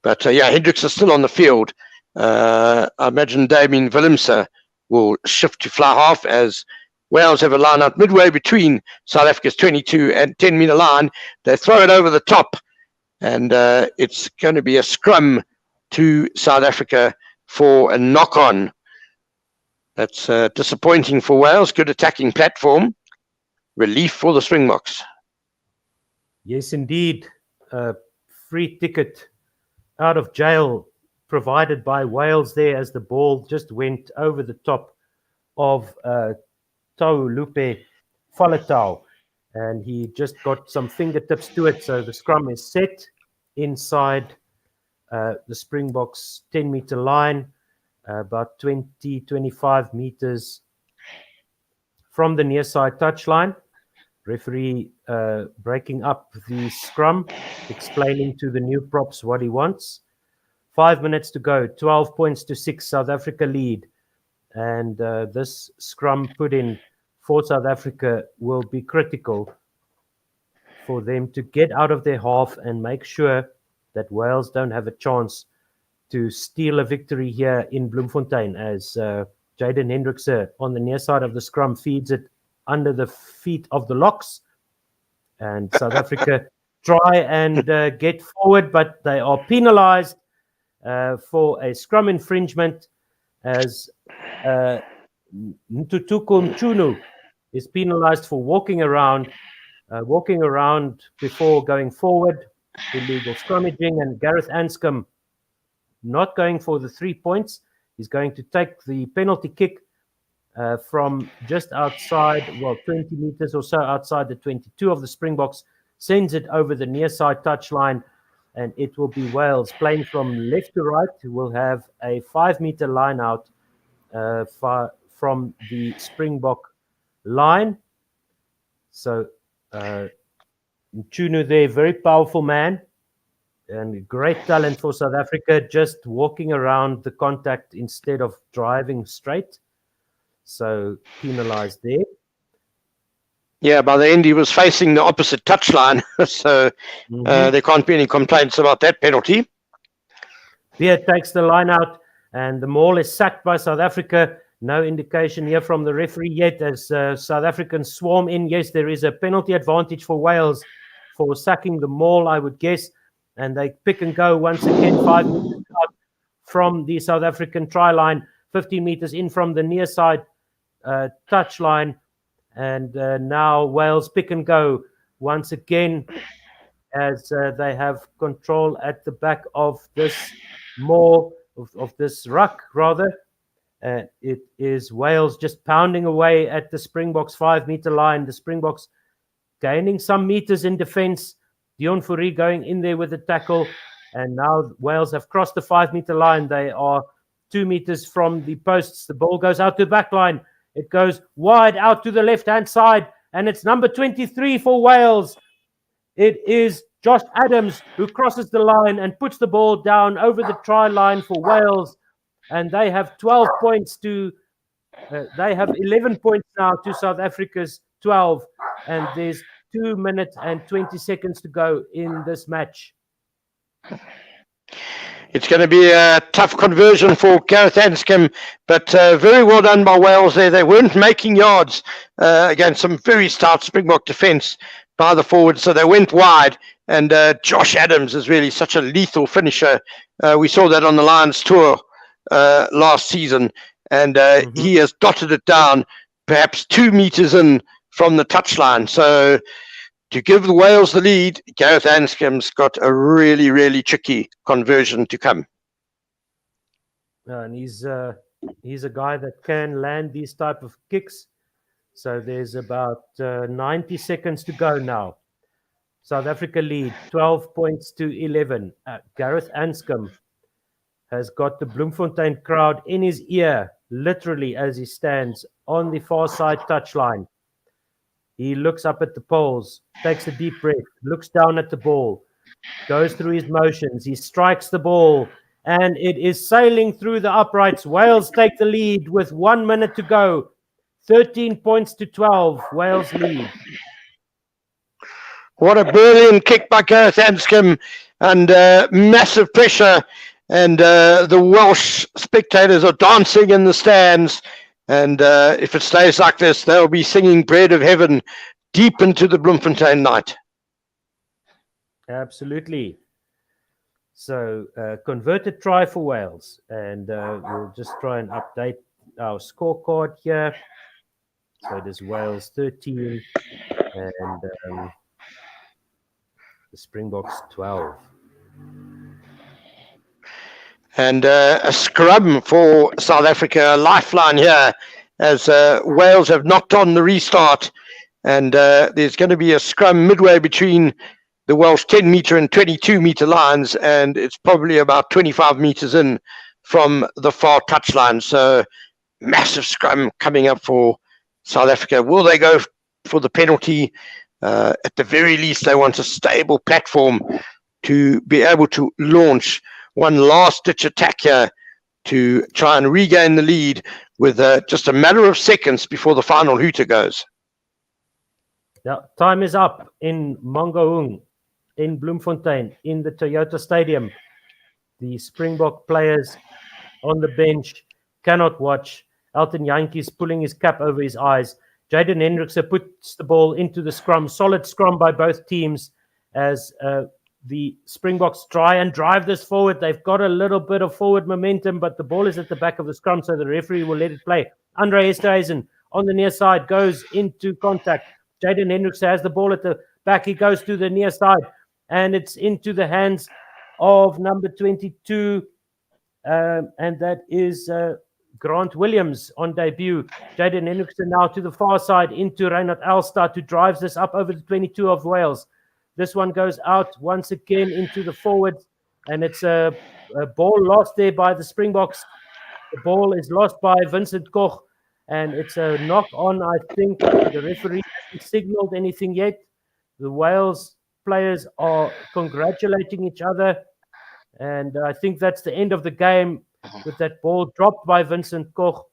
But Hendrickson's still on the field. I imagine Damian Willemse will shift to fly half, as Wales have a line out midway between South Africa's 22 and 10-meter line. They throw it over the top, and it's going to be a scrum to South Africa for a knock-on. That's disappointing for Wales. Good attacking platform. Relief for the Springboks. Yes, indeed. Free ticket out of jail provided by Wales there as the ball just went over the top of Tau Lupe Faletau, and he just got some fingertips to it. So the scrum is set inside the Springboks 10-meter line, about 20, 25 meters from the near side touchline. Referee breaking up the scrum, explaining to the new props what he wants. 5 minutes to go, 12 points to 6, South Africa lead. And this scrum put in for South Africa will be critical for them to get out of their half and make sure that Wales don't have a chance to steal a victory here in Bloemfontein, as Jaden Hendrikse on the near side of the scrum feeds it under the feet of the locks. And South Africa try and get forward, but they are penalized for a scrum infringement, as Ntutuku Mchunu is penalized for walking around before going forward, illegal scrummaging, and Gareth Anscombe not going for the 3 points. He's going to take the penalty kick from just outside, 20 meters or so outside the 22 of the Springboks, sends it over the near side touchline, and it will be Wales playing from left to right, who will have a 5-meter line out from the Springbok line. So Mchunu there, very powerful man and great talent for South Africa, just walking around the contact instead of driving straight. So penalized there. Yeah, by the end he was facing the opposite touchline, so there can't be any complaints about that penalty. Beer takes the line out, and the maul is sacked by South Africa. No indication here from the referee yet, as South Africans swarm in. Yes, there is a penalty advantage for Wales for sacking the maul, I would guess. And they pick and go once again, 5 meters out from the South African try line, 15 meters in from the near side touch line. And now Wales pick and go once again, as they have control at the back of this maul, of this ruck rather. It is Wales just pounding away at the Springboks 5-meter line. The Springboks gaining some meters in defense. Dion Fourie going in there with the tackle. And now Wales have crossed the 5-meter line. They are 2 meters from the posts. The ball goes out to the back line. It goes wide out to the left-hand side. And it's number 23 for Wales. It is Josh Adams who crosses the line and puts the ball down over the try line for Wales. And they have 12 points to, they have 11 points now to South Africa's 12. And there's 2 minutes and 20 seconds to go in this match. It's going to be a tough conversion for Gareth Anscombe, but very well done by Wales there. They weren't making yards against some very stout Springbok defence by the forward, so they went wide. And Josh Adams is really such a lethal finisher. We saw that on the Lions tour last season, and he has dotted it down perhaps 2 meters in from the touchline. So to give the Wales the lead, Gareth Anscombe's got a really, really tricky conversion to come. And he's a guy that can land these type of kicks. So there's about 90 seconds to go now. South Africa lead 12 points to 11. Gareth Anscombe has got the Bloemfontein crowd in his ear, literally, as he stands on the far side touchline. He looks up at the poles, takes a deep breath, looks down at the ball, goes through his motions. He strikes the ball, and it is sailing through the uprights. Wales take the lead with 1 minute to go. 13 points to 12. Wales lead. What a brilliant kick by Gareth Anscombe, and massive pressure. And the Welsh spectators are dancing in the stands. And if it stays like this, they'll be singing Bread of Heaven deep into the Bloemfontein night. Absolutely. So converted try for Wales. And we'll just try and update our scorecard here. So it is Wales 13 and the Springboks 12. And a scrum for South Africa, a lifeline here, as Wales have knocked on the restart. And there's going to be a scrum midway between the Welsh 10-metre and 22-metre lines, and it's probably about 25 metres in from the far touchline. So massive scrum coming up for South Africa. Will they go for the penalty? At the very least, they want a stable platform to be able to launch one last-ditch attack here to try and regain the lead with just a matter of seconds before the final hooter goes. Yeah, time is up in Mangaung, in Bloemfontein, in the Toyota Stadium. The Springbok players on the bench cannot watch. Elton Jantjies pulling his cap over his eyes. Jaden Hendrikse puts the ball into the scrum. Solid scrum by both teams as the Springboks try and drive this forward. They've got a little bit of forward momentum, but the ball is at the back of the scrum, so the referee will let it play. Andre Esterhuizen on the near side goes into contact. Jaden Hendrikse has the ball at the back. He goes to the near side, and it's into the hands of number 22, and that is Grant Williams on debut. Jaden Hendrikse now to the far side into Reinhard Elstad, who drives this up over the 22 of Wales. This one goes out once again into the forward, and it's a ball lost there by the Springboks. The ball is lost by Vincent Koch, and it's a knock on, I think. The referee hasn't signaled anything yet. The Wales players are congratulating each other, and I think that's the end of the game with that ball dropped by Vincent Koch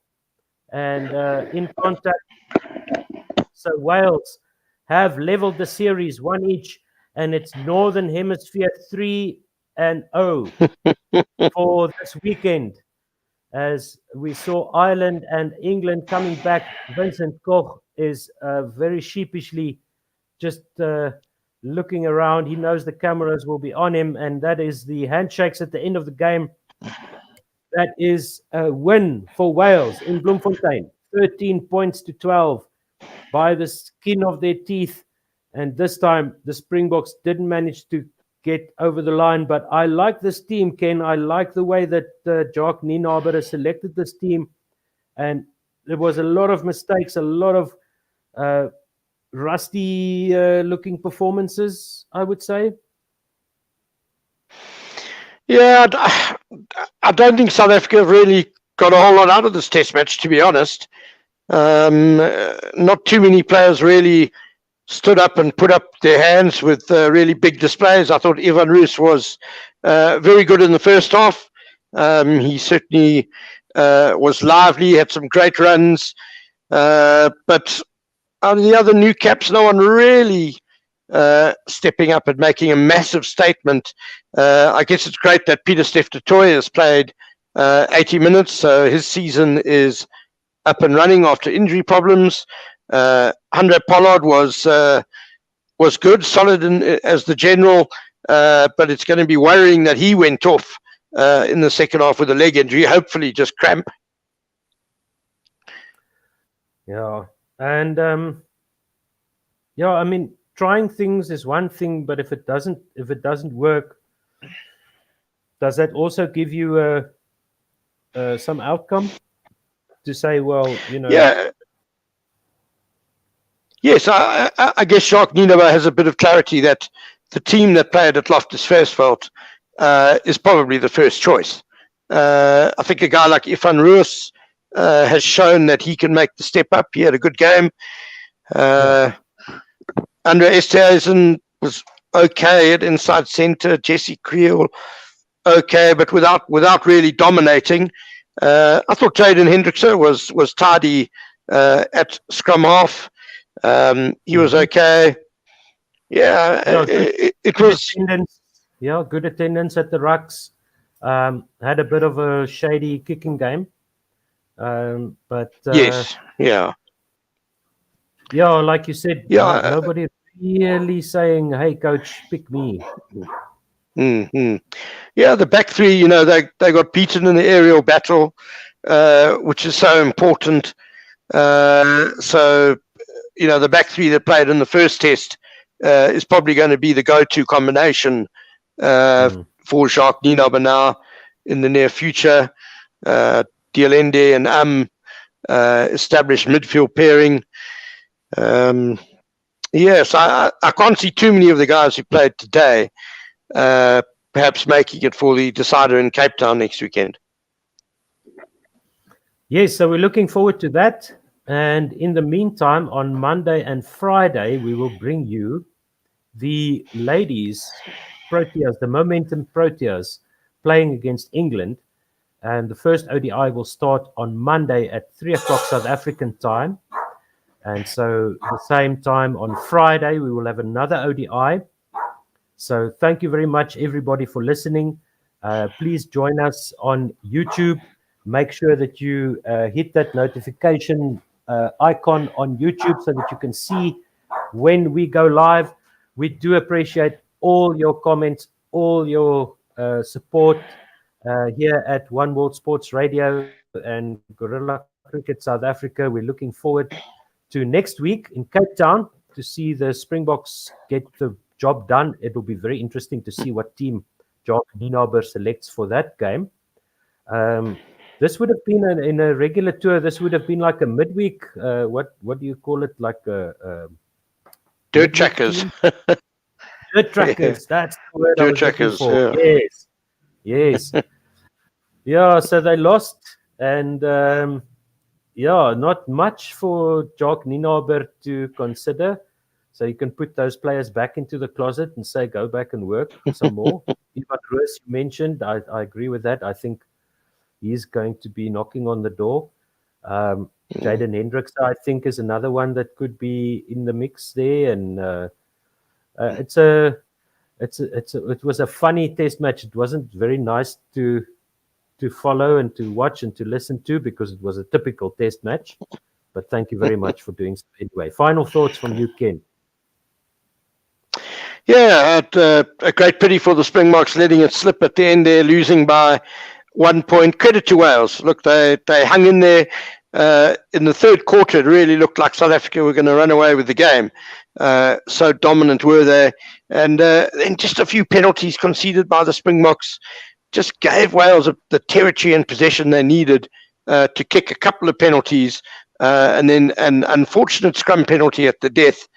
and in contact. So Wales have leveled the series 1 each, and it's Northern Hemisphere 3-0 for this weekend. As we saw Ireland and England coming back, Vincent Koch is very sheepishly just looking around. He knows the cameras will be on him, and that is the handshakes at the end of the game. That is a win for Wales in Bloemfontein, 13 points to 12 by the skin of their teeth. And this time, the Springboks didn't manage to get over the line. But I like this team, Ken. I like the way that Jacques Nienaber has selected this team. And there was a lot of mistakes, a lot of rusty-looking performances, I would say. Yeah, I don't think South Africa really got a whole lot out of this test match, to be honest. Not too many players really stood up and put up their hands with really big displays. I thought Ivan Roos was very good in the first half. He certainly was lively, had some great runs. But out of the other new caps, no one really stepping up and making a massive statement. I guess it's great that Pieter-Steph du Toit has played 80 minutes, so his season is up and running after injury problems. Andre Pollard was good, solid as the general, but it's going to be worrying that he went off in the second half with a leg injury, hopefully just cramp. Yeah, and I mean, trying things is one thing, but if it doesn't work, does that also give you some outcome to say, well, Yeah. Yes, I guess Jacques Nienaber has a bit of clarity that the team that played at Loftus Versfeld is probably the first choice. I think a guy like Ivan Roos has shown that he can make the step up. He had a good game. Andre Esterhuizen was okay at inside centre. Jesse Creel, okay, but without really dominating. I thought Jaden Hendrikse was tidy at scrum half. He was okay. Yeah, it was. Attendance. Yeah, good attendance at the rucks. Had a bit of a shady kicking game. But yes, yeah. Yeah, like you said, yeah, nobody really saying, "Hey, coach, pick me." Mm-hmm. Yeah, the back three, they got beaten in the aerial battle, which is so important. So, the back three that played in the first test is probably going to be the go-to combination for Jacques Nienaber now. in the near future. Dialende and established midfield pairing. Yes, I can't see too many of the guys who played today perhaps making it for the decider in Cape Town next weekend. Yes, so we're looking forward to that. And in the meantime, on Monday and Friday, we will bring you the ladies Proteas, the Momentum Proteas, playing against England. And the first ODI will start on Monday at 3 o'clock South African time. And so the same time on Friday, we will have another ODI. So thank you very much, everybody, for listening. Please join us on YouTube. Make sure that you hit that notification icon on YouTube so that you can see when we go live. We do appreciate all your comments, all your support here at One World Sports Radio and Gorilla Cricket South Africa. We're looking forward to next week in Cape Town to see the Springboks get the job done. It will be very interesting to see what team Jock Nienaber selects for that game. This would have been in a regular tour. This would have been like a midweek. What do you call it? Like a dirt trackers. Dirt trackers. That's the word. Dirt trackers. Yeah. Yes. Yes. Yeah. So they lost, and not much for Jock Nienaber to consider. So you can put those players back into the closet and say, go back and work some more. Ivan Roos, you mentioned, I agree with that. I think he's going to be knocking on the door. Jaden Hendricks, I think, is another one that could be in the mix there. And it was a funny test match. It wasn't very nice to follow and to watch and to listen to because it was a typical test match. But thank you very much for doing so anyway. Final thoughts from you, Ken. Yeah, a great pity for the Springboks letting it slip at the end there, losing by 1 point. Credit to Wales. Look, they hung in there. In the third quarter, it really looked like South Africa were going to run away with the game. So dominant were they. And then just a few penalties conceded by the Springboks just gave Wales the territory and possession they needed to kick a couple of penalties. And then an unfortunate scrum penalty at the death,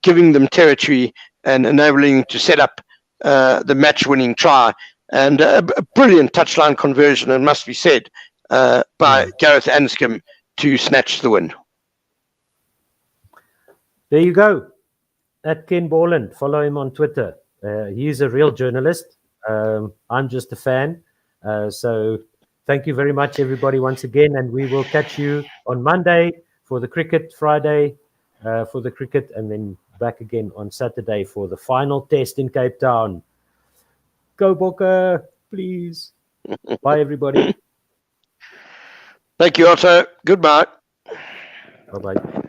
giving them territory and enabling them to set up the match-winning try. And a brilliant touchline conversion, it must be said, by Gareth Anscombe to snatch the win. There you go. At Ken Borland. Follow him on Twitter. He's a real journalist. I'm just a fan. So thank you very much, everybody, once again. And we will catch you on Monday for the cricket, Friday for the cricket, and then back again on Saturday for the final test in Cape Town. Go Bokke, please. Bye, everybody. Thank you, Otto. Goodbye. Bye-bye.